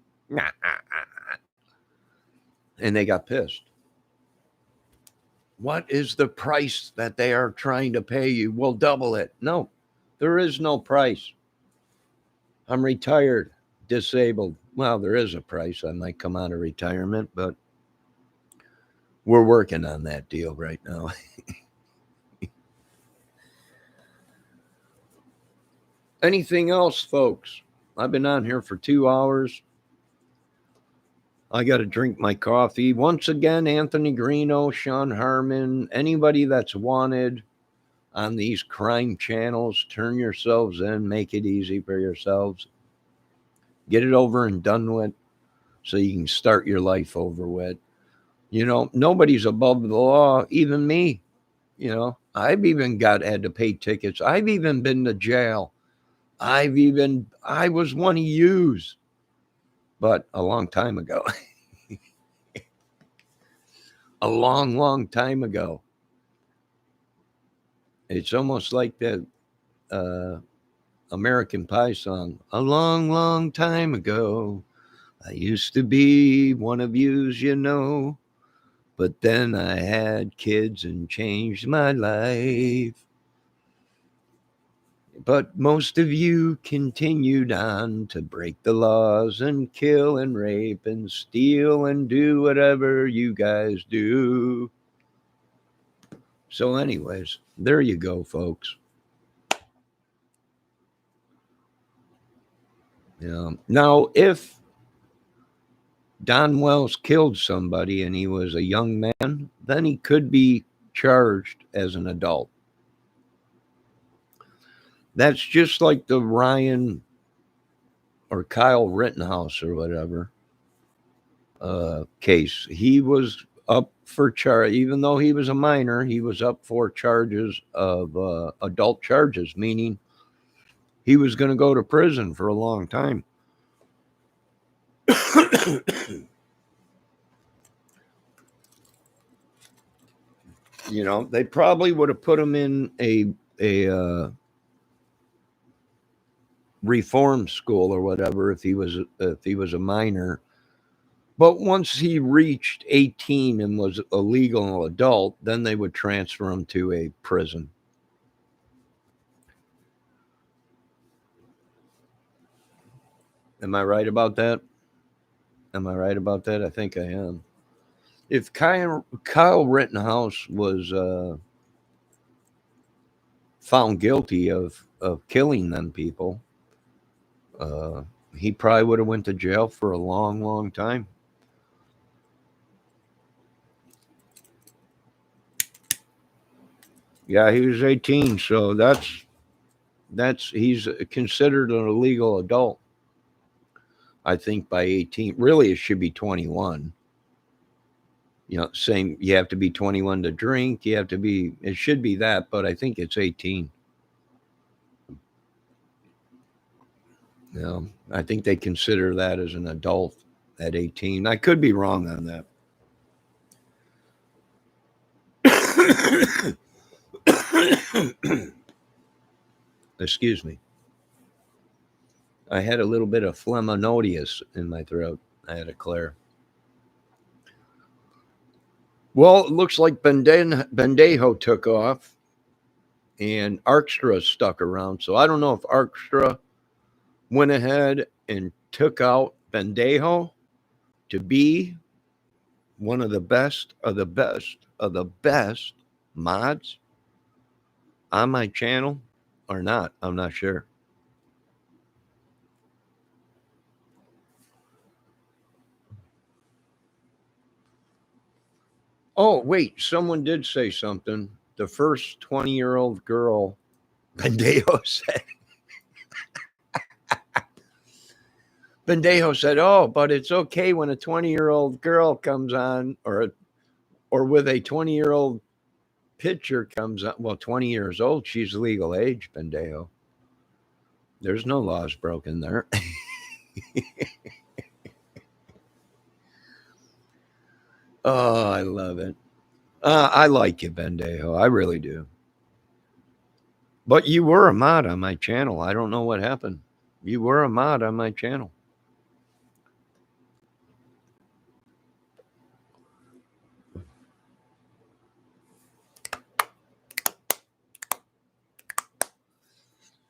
And they got pissed. What is the price that they are trying to pay you? We'll double it. No, there is no price. I'm retired, disabled. Well, there is a price. I might come out of retirement, but we're working on that deal right now. Anything else, folks? I've been on here for 2 hours. I got to drink my coffee. Once again, Anthony Greeno, Sean Harmon, anybody that's wanted on these crime channels, turn yourselves in, make it easy for yourselves. Get it over and done with so you can start your life over with. Nobody's above the law, even me. I've even had to pay tickets. I've even been to jail. I was one of yous, but a long time ago. A long, long time ago. It's almost like that American Pie song. A long, long time ago, I used to be one of yous, but then I had kids and changed my life. But most of you continued on to break the laws and kill and rape and steal and do whatever you guys do. So anyways, there you go, folks. Now, if Don Wells killed somebody and he was a young man, then he could be charged as an adult. That's just like the Ryan or Kyle Rittenhouse or whatever case. He was up for charge, even though he was a minor, he was up for charges of adult charges, meaning he was going to go to prison for a long time. They probably would have put him in a reform school or whatever if he was a minor, But once he reached 18 and was a legal adult, then they would transfer him to a prison. Am I right about that? Am I right about that? I think I am. If Kyle Rittenhouse was found guilty of killing them people, he probably would have went to jail for a long, long time. Yeah, he was 18, so that's he's considered an illegal adult. I think by 18. Really, it should be 21. You know, same. You have to be 21 to drink. You have to be. It should be that, but I think it's 18. You know, I think they consider that as an adult at 18. I could be wrong on that. Excuse me. I had a little bit of phlegmonodius in my throat. I had to clear. Well, it looks like Bendejo took off and Arkstra stuck around. So I don't know if Arkstra went ahead and took out Bendejo to be one of the best of the best of the best mods on my channel or not. I'm not sure. Oh, wait, someone did say something. The first 20-year-old girl, Bendejo said. Bendejo said, "Oh, but it's okay when a 20-year-old girl comes on, or with a 20-year-old pitcher comes on. Well, 20 years old, she's legal age, Bendejo. There's no laws broken there." Oh, I love it. I like you, Bendejo. I really do. But you were a mod on my channel. I don't know what happened. You were a mod on my channel.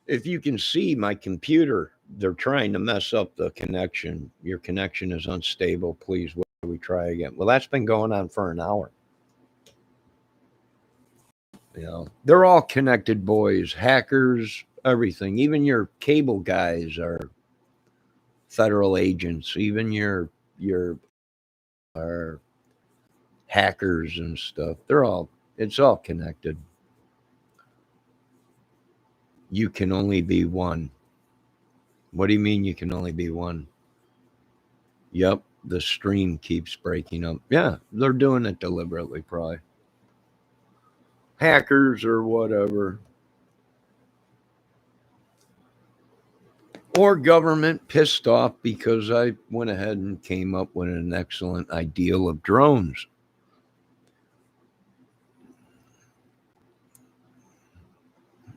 If you can see my computer, they're trying to mess up the connection. Your connection is unstable. Please, we try again. Well, that's been going on for an hour. You know, they're all connected boys, hackers, everything. Even your cable guys are federal agents. Even your are hackers and stuff. It's all connected. You can only be one. What do you mean you can only be one? Yep, the stream keeps breaking up. Yeah, they're doing it deliberately, probably. Hackers or whatever. Or government pissed off because I went ahead and came up with an excellent ideal of drones.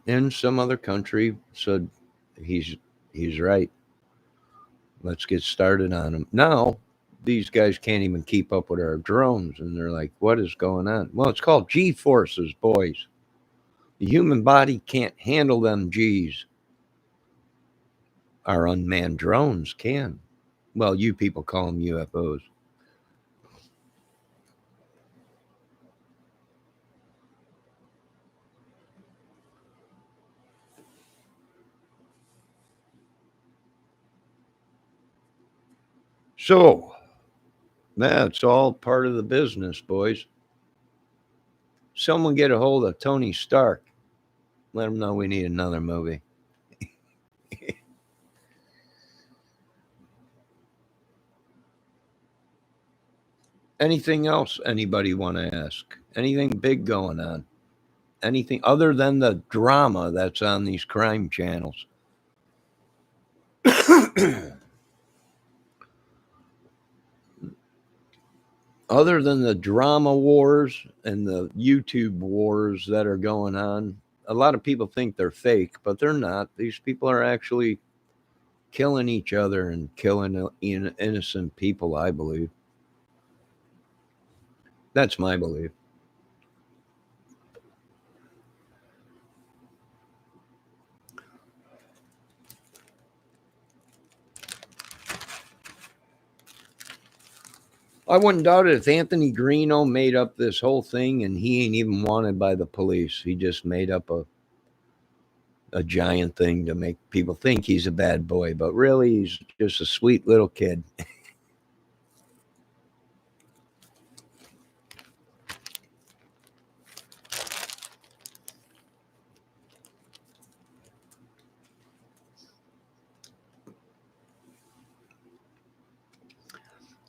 And some other country said he's right. Let's get started on them. Now, these guys can't even keep up with our drones, and they're like, what is going on? Well, it's called G forces, boys. The human body can't handle them G's. Our unmanned drones can. Well, you people call them UFOs. So, that's all part of the business, boys. Someone get a hold of Tony Stark. Let him know we need another movie. Anything else anybody want to ask? Anything big going on? Anything other than the drama that's on these crime channels? Other than the drama wars and the YouTube wars that are going on, a lot of people think they're fake, but they're not. These people are actually killing each other and killing innocent people, I believe. That's my belief. I wouldn't doubt it if Anthony Greeno made up this whole thing and he ain't even wanted by the police. He just made up a giant thing to make people think he's a bad boy, but really he's just a sweet little kid.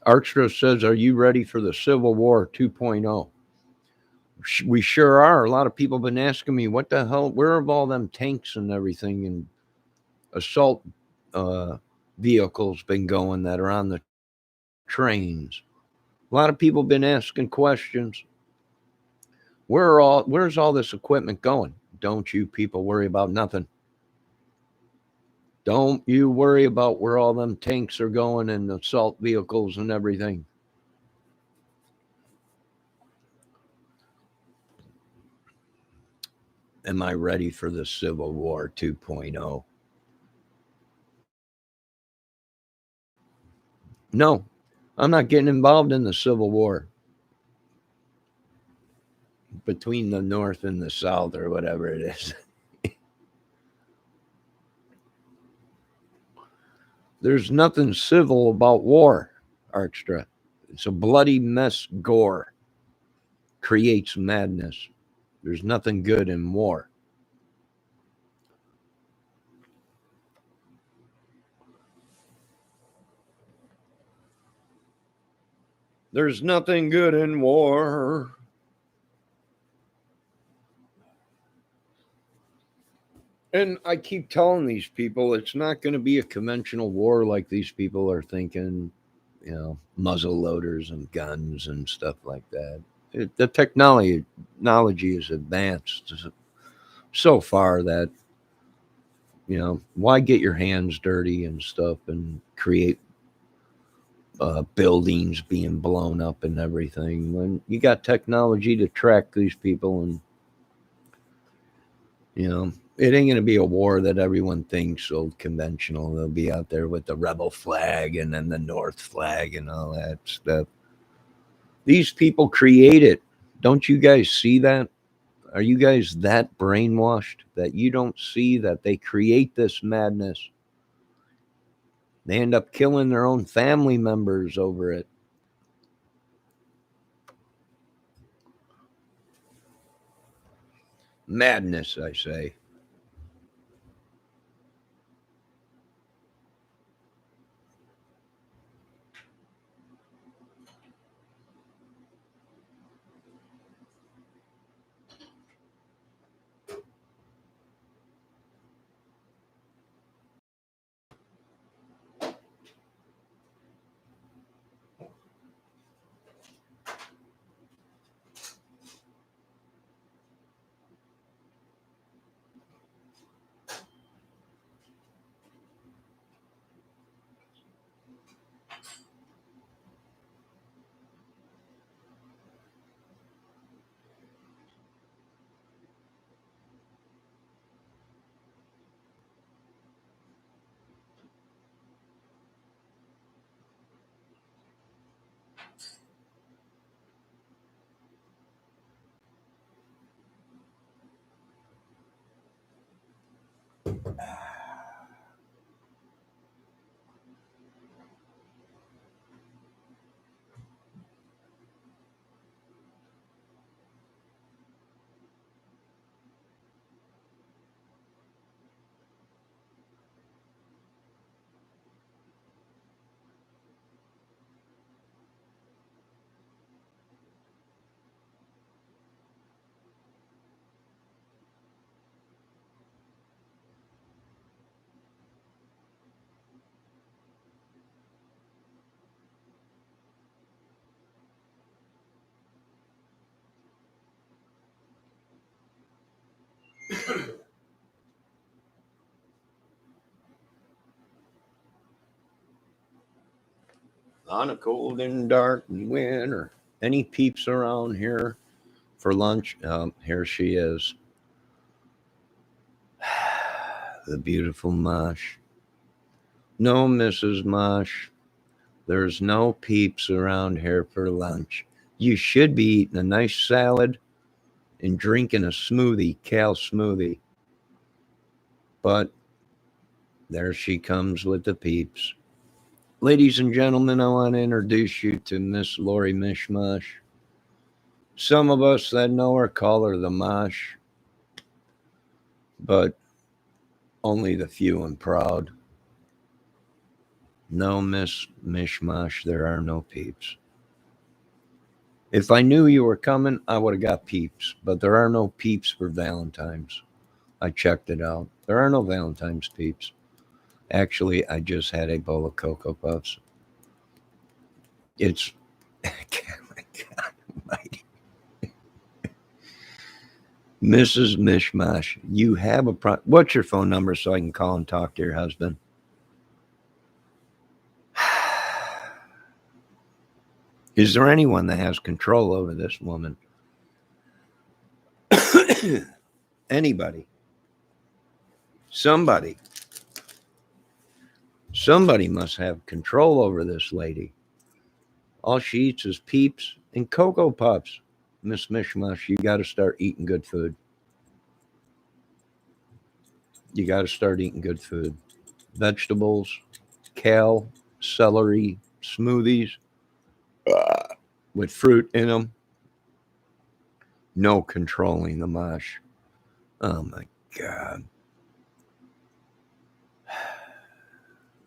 Arkstra says, "Are you ready for the Civil War 2.0?" We sure are. A lot of people have been asking me, what the hell, where have all them tanks and everything and assault uh, vehicles been going that are on the trains? A lot of people have been asking questions. Where's all this equipment going? Don't you people worry about nothing. Don't you worry about where all them tanks are going and assault vehicles and everything. Am I ready for the Civil War 2.0? No, I'm not getting involved in the Civil War between the North and the South or whatever it is. There's nothing civil about war, Arkstra. It's a bloody mess gore. Creates madness. There's nothing good in war. There's nothing good in war. And I keep telling these people it's not going to be a conventional war like these people are thinking, muzzle loaders and guns and stuff like that. The technology is advanced so far that, why get your hands dirty and stuff and create buildings being blown up and everything when you got technology to track these people and it ain't going to be a war that everyone thinks so conventional. They'll be out there with the rebel flag and then the North flag and all that stuff. These people create it. Don't you guys see that? Are you guys that brainwashed that you don't see that they create this madness? They end up killing their own family members over it. Madness, I say. On a cold and dark winter. Any peeps around here for lunch? Here she is. The beautiful Mosh. No, Mrs. Mosh. There's no peeps around here for lunch. You should be eating a nice salad and drinking a smoothie, kale smoothie. But there she comes with the peeps. Ladies and gentlemen, I want to introduce you to Miss Lori Mishmash. Some of us that know her call her the Mosh, but only the few and proud. No, Miss Mishmash, there are no peeps. If I knew you were coming, I would have got peeps, but there are no peeps for Valentine's. I checked it out. There are no Valentine's peeps. Actually, I just had a bowl of Cocoa Puffs. It's, oh my God almighty. Mrs. Mishmash, you have a what's your phone number so I can call and talk to your husband? Is there anyone that has control over this woman? Anybody? Somebody must have control over this lady. All she eats is peeps and Cocoa Puffs. Miss Mishmash, you got to start eating good food. You got to start eating good food. Vegetables, kale, celery, smoothies with fruit in them. No controlling the Mosh. Oh my God.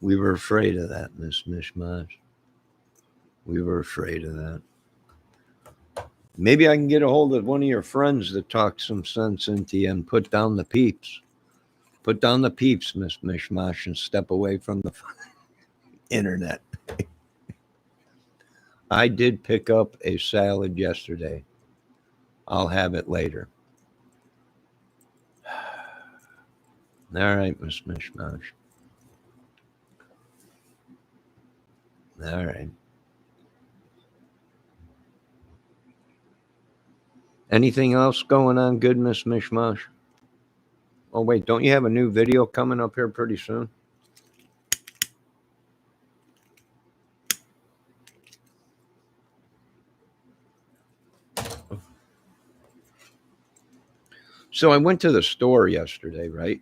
We were afraid of that, Miss Mishmash. We were afraid of that. Maybe I can get a hold of one of your friends that talks some sense into you and put down the peeps. Put down the peeps, Miss Mishmash, and step away from the internet. I did pick up a salad yesterday. I'll have it later. All right, Miss Mishmash. All right. Anything else going on good, Miss Mishmash? Oh, wait, don't you have a new video coming up here pretty soon? So I went to the store yesterday, right?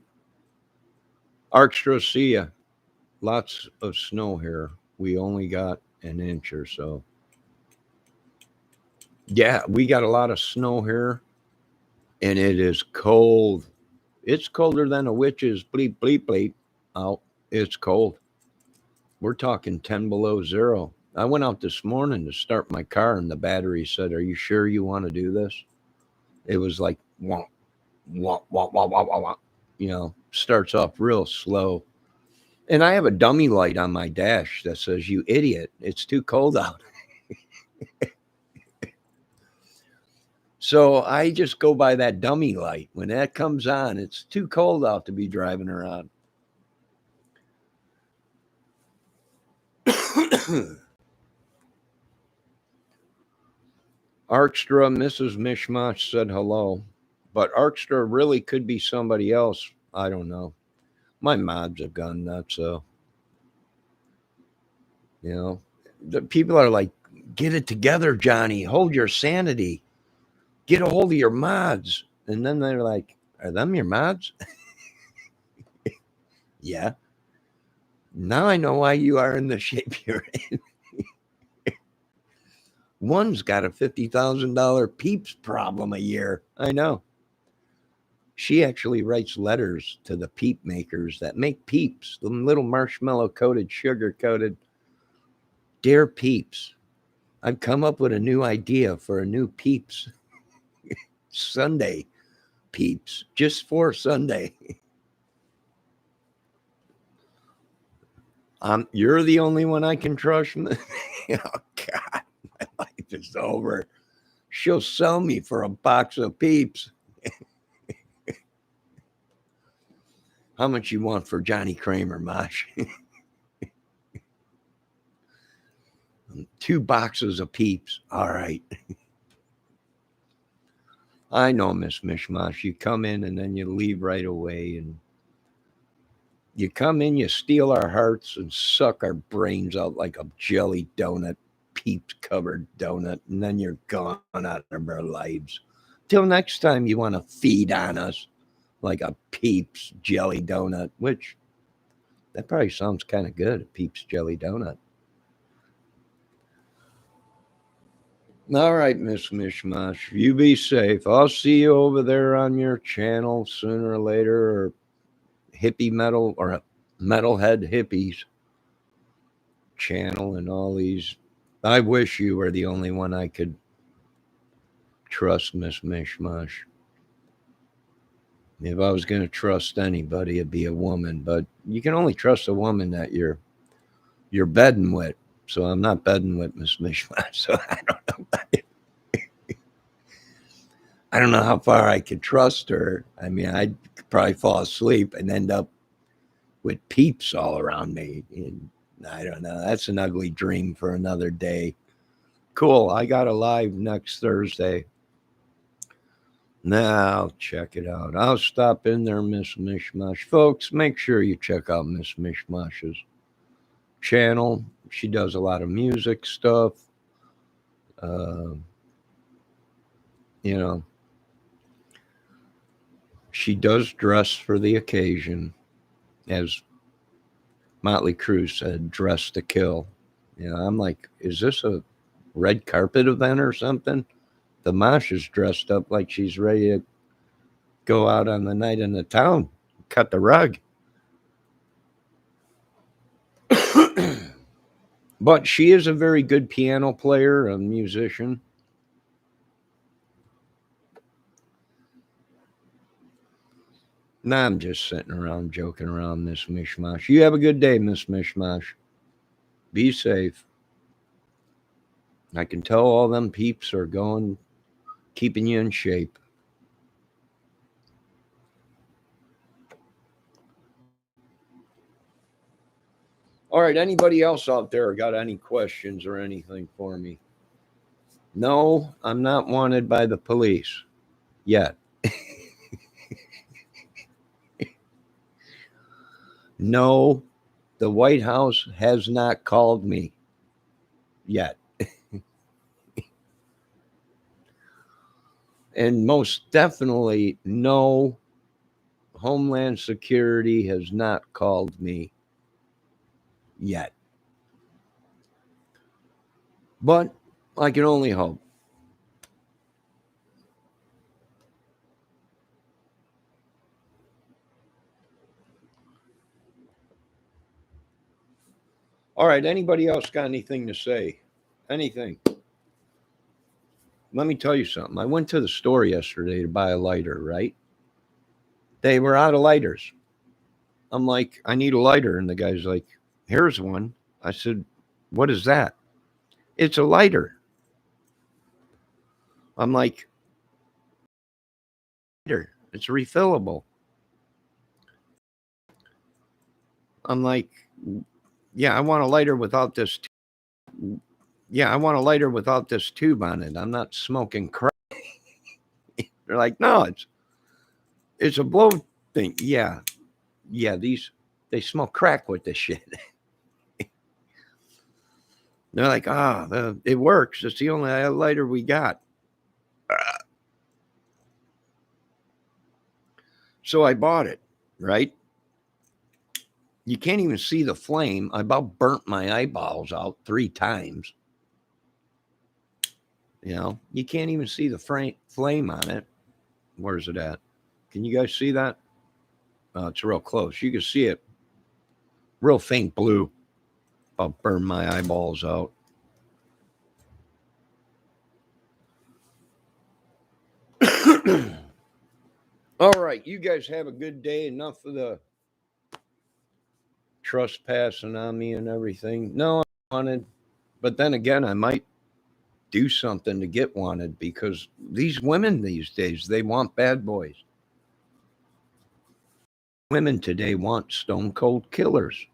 Arkstrosia, lots of snow here. We only got an inch or so. Yeah, we got a lot of snow here, and it is cold. It's colder than a witch's bleep, bleep, bleep out. It's cold. We're talking 10 below zero. I went out this morning to start my car, and the battery said, "Are you sure you want to do this?" It was like, wah, wah, wah, wah, wah, wah, wah. You know, starts off real slow. And I have a dummy light on my dash that says, "You idiot, it's too cold out." So I just go by that dummy light. When that comes on, it's too cold out to be driving around. Arkstra, Mrs. Mishmash said hello. But Arkstra really could be somebody else. I don't know. My mods have gone nuts, so. You know, the people are like, "Get it together, Johnny. Hold your sanity. Get a hold of your mods." And then they're like, "Are them your mods?" Yeah. Now I know why you are in the shape you're in. One's got a $50,000 peeps problem a year. I know. She actually writes letters to the peep makers that make peeps, the little marshmallow coated, sugar coated. "Dear peeps, I've come up with a new idea for a new peeps Sunday peeps, just for Sunday. You're the only one I can trust." Oh, God, my life is over. She'll sell me for a box of peeps. How much you want for Johnny Kramer, Mosh? 2 boxes of Peeps. All right. I know, Miss Mishmash. You come in and then you leave right away. And you come in, you steal our hearts and suck our brains out like a jelly donut, Peeps covered donut. And then you're gone out of our lives. Till next time you want to feed on us like a Peeps jelly donut, which that probably sounds kind of good, a Peeps jelly donut. All right, Miss Mishmash, you be safe. I'll see you over there on your channel sooner or later, or hippie metal or metalhead hippies channel and all these. I wish you were the only one I could trust, Miss Mishmash. If I was going to trust anybody, it'd be a woman. But you can only trust a woman that you're bedding with. So I'm not bedding with Miss Mishmash. So I don't know. I don't know how far I could trust her. I mean, I'd probably fall asleep and end up with Peeps all around me. And I don't know. That's an ugly dream for another day. Cool. I got a live next Thursday. Now, check it out. I'll stop in there, Miss Mishmash. Folks, make sure you check out Miss Mishmash's channel. She does a lot of music stuff. You know, she does dress for the occasion, as Motley Crue said, dress to kill. I'm like, is this a red carpet event or something? The Mosh is dressed up like she's ready to go out on the night in the town, cut the rug. But she is a very good piano player, a musician. Nah, I'm just sitting around joking around, Miss Mishmash. You have a good day, Miss Mishmash. Be safe. I can tell all them Peeps are going, keeping you in shape. All right, anybody else out there got any questions or anything for me? No, I'm not wanted by the police yet. No, the White House has not called me yet. And most definitely, no, Homeland Security has not called me yet. But I can only hope. All right, anybody else got anything to say? Anything? Let me tell you something. I went to the store yesterday to buy a lighter, right? They were out of lighters. I'm like, I need a lighter. And the guy's like, here's one. I said, what is that? It's a lighter. I'm like, it's refillable. I'm like, yeah, I want a lighter without this. Yeah, I want a lighter without this tube on it. I'm not smoking crack. They're like, no, it's a blow thing. Yeah, they smoke crack with this shit. They're like, it works. It's the only lighter we got. So I bought it, right? You can't even see the flame. I about burnt my eyeballs out 3 times. You can't even see the flame on it. Where's it at? Can you guys see that? It's real close. You can see it. Real faint blue. About burn my eyeballs out. All right, you guys have a good day. Enough of the trespassing on me and everything. No, I wanted, but then again, I might do something to get wanted, because these women these days, they want bad boys. Women today want stone cold killers.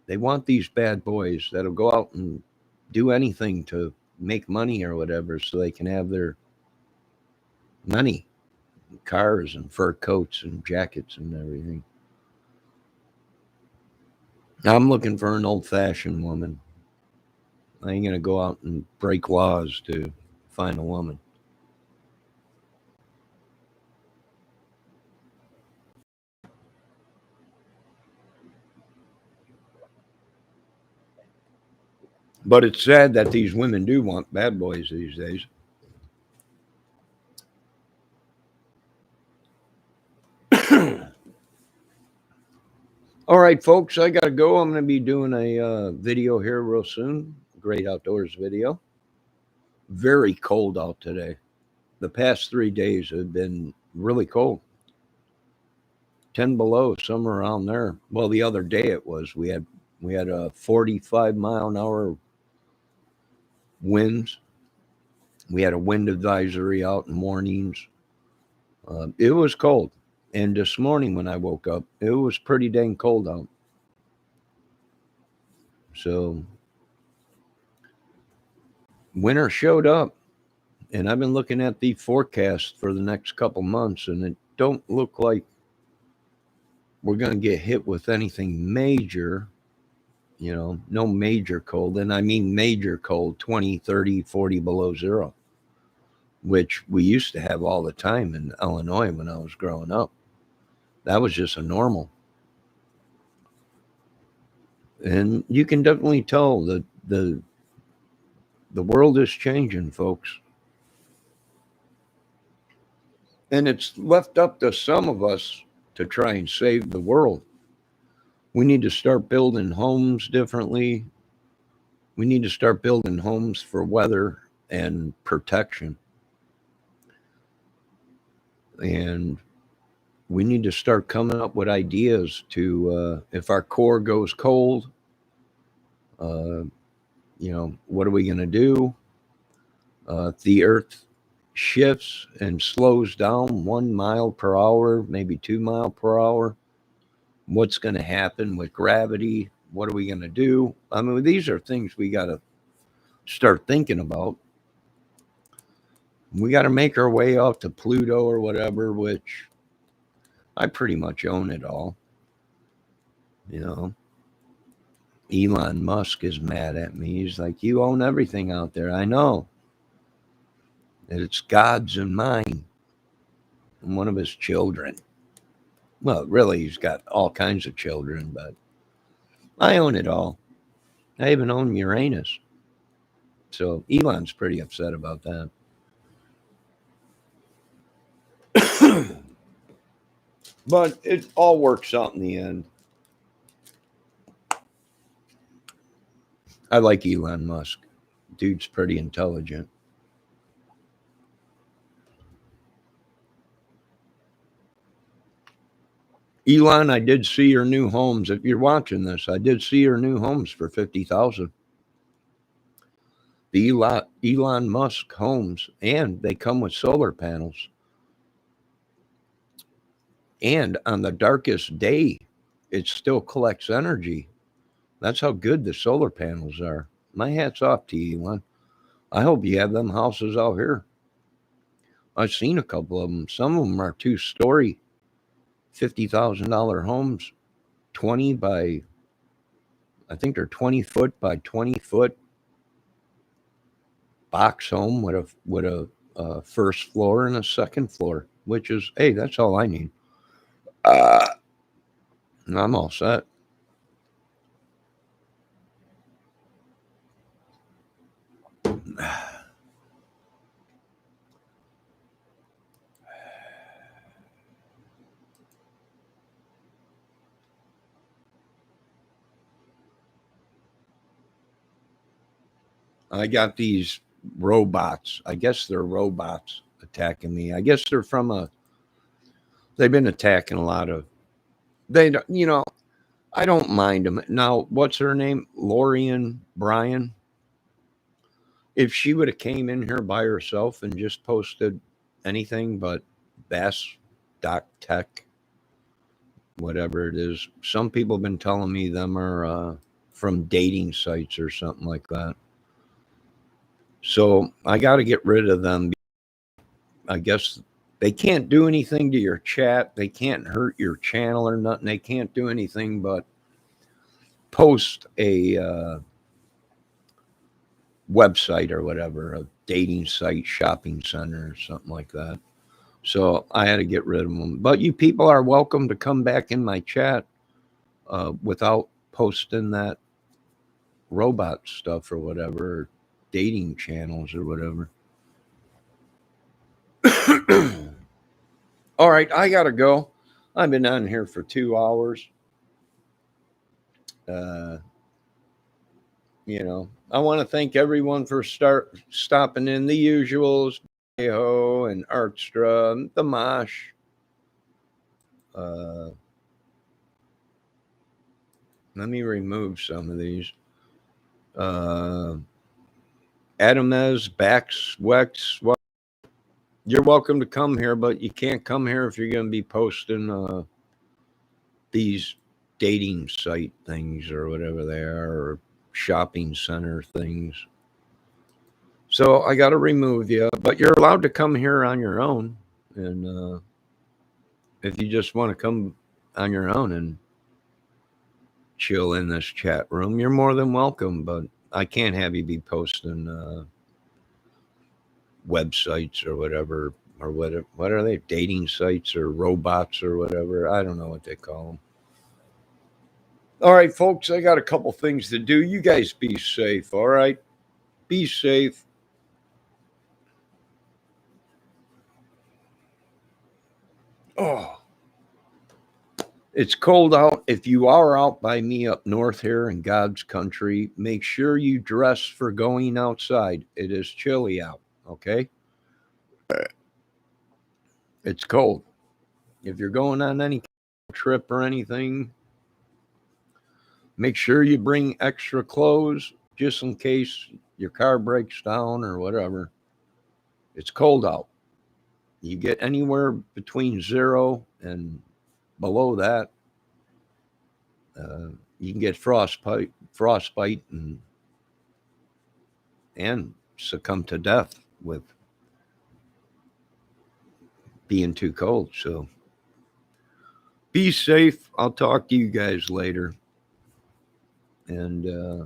They want these bad boys that'll go out and do anything to make money or whatever so they can have their money, cars and fur coats and jackets and everything. I'm looking for an old-fashioned woman. I ain't going to go out and break laws to find a woman. But it's sad that these women do want bad boys these days. All right, folks, I got to go. I'm going to be doing a video here real soon. Great outdoors video. Very cold out today. The past 3 days have been really cold. 10 below, somewhere around there. Well, the other day it was. We had a 45-mile-an-hour winds. We had a wind advisory out in mornings. It was cold. And this morning when I woke up, it was pretty dang cold out. So winter showed up. And I've been looking at the forecast for the next couple months, and it don't look like we're going to get hit with anything major. No major cold. And I mean major cold, 20, 30, 40 below zero, which we used to have all the time in Illinois when I was growing up. That was just a normal. And you can definitely tell that the world is changing, folks. And it's left up to some of us to try and save the world. We need to start building homes differently. We need to start building homes for weather and protection. And we need to start coming up with ideas to, if our core goes cold, what are we going to do? If the earth shifts and slows down 1 mile per hour, maybe 2 mile per hour, what's going to happen with gravity? What are we going to do? I mean, these are things we got to start thinking about. We got to make our way out to Pluto or whatever, which I pretty much own it all. Elon Musk is mad at me. He's like, you own everything out there. I know. It's God's and mine. And one of his children. Well, really, he's got all kinds of children, but I own it all. I even own Uranus. So Elon's pretty upset about that. But it all works out in the end. I like Elon Musk. Dude's pretty intelligent. Elon, I did see your new homes. If you're watching this, I did see your new homes for $50,000. The Elon Musk homes, and they come with solar panels. And on the darkest day, it still collects energy. That's how good the solar panels are. My hat's off to you, Elon. I hope you have them houses out here. I've seen a couple of them. Some of them are 2-story, $50,000 homes, 20 by, I think they're 20 foot by 20 foot box home with a first floor and a second floor, which is, hey, that's all I need. I'm all set. I got these robots. I guess they're robots attacking me. I guess they're they've been attacking a lot of, I don't mind them. Now, what's her name? Lorian Bryan. If she would have came in here by herself and just posted anything but Bass.tech, whatever it is, some people have been telling me them are from dating sites or something like that. So I got to get rid of them. I guess they can't do anything to your chat. They can't hurt your channel or nothing. They can't do anything but post a website or whatever, a dating site, shopping center, or something like that. So I had to get rid of them. But you people are welcome to come back in my chat without posting that robot stuff or whatever, or dating channels or whatever. All right, I gotta go. I've been on here for 2 hours. Uh, I want to thank everyone for stopping in. The usuals, Ho and Arkstra, the Mosh. Let me remove some of these. Adamez, Bax, Wex. Well, you're welcome to come here, but you can't come here if you're going to be posting these dating site things or whatever they are, or shopping center things. So I got to remove you, but you're allowed to come here on your own. And if you just want to come on your own and chill in this chat room, you're more than welcome. But I can't have you be posting websites or whatever, or what are they, dating sites or robots or whatever? I don't know what they call them. All right, folks, I got a couple things to do. You guys be safe, all right? Be safe. Oh, it's cold out. If you are out by me up north here in God's country, make sure you dress for going outside. It is chilly out, okay? It's cold. If you're going on any trip or anything, make sure you bring extra clothes just in case your car breaks down or whatever. It's cold out. You get anywhere between 0 and below that, you can get frostbite and succumb to death with being too cold. So be safe. I'll talk to you guys later. And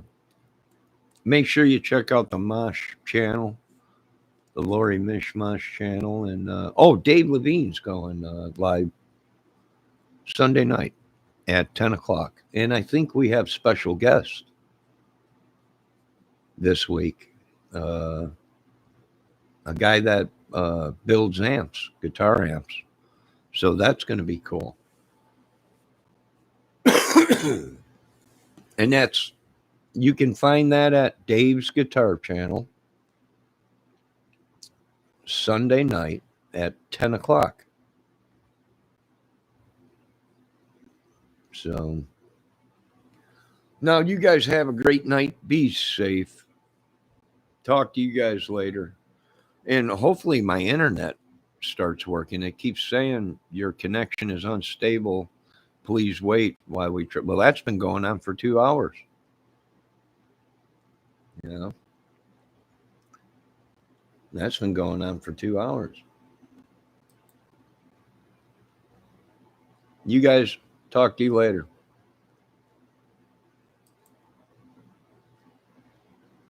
make sure you check out the Mosh channel, the Lori Mishmash channel. And Dave Levine's going live Sunday night at 10 o'clock. And I think we have special guests this week. A guy that builds amps, guitar amps. So that's going to be cool. And you can find that at Dave's Guitar Channel Sunday night at 10 o'clock. So now you guys have a great night. Be safe. Talk to you guys later. And hopefully my internet starts working. It keeps saying your connection is unstable. Please wait while we try. Well, that's been going on for 2 hours. That's been going on for 2 hours. You guys, talk to you later.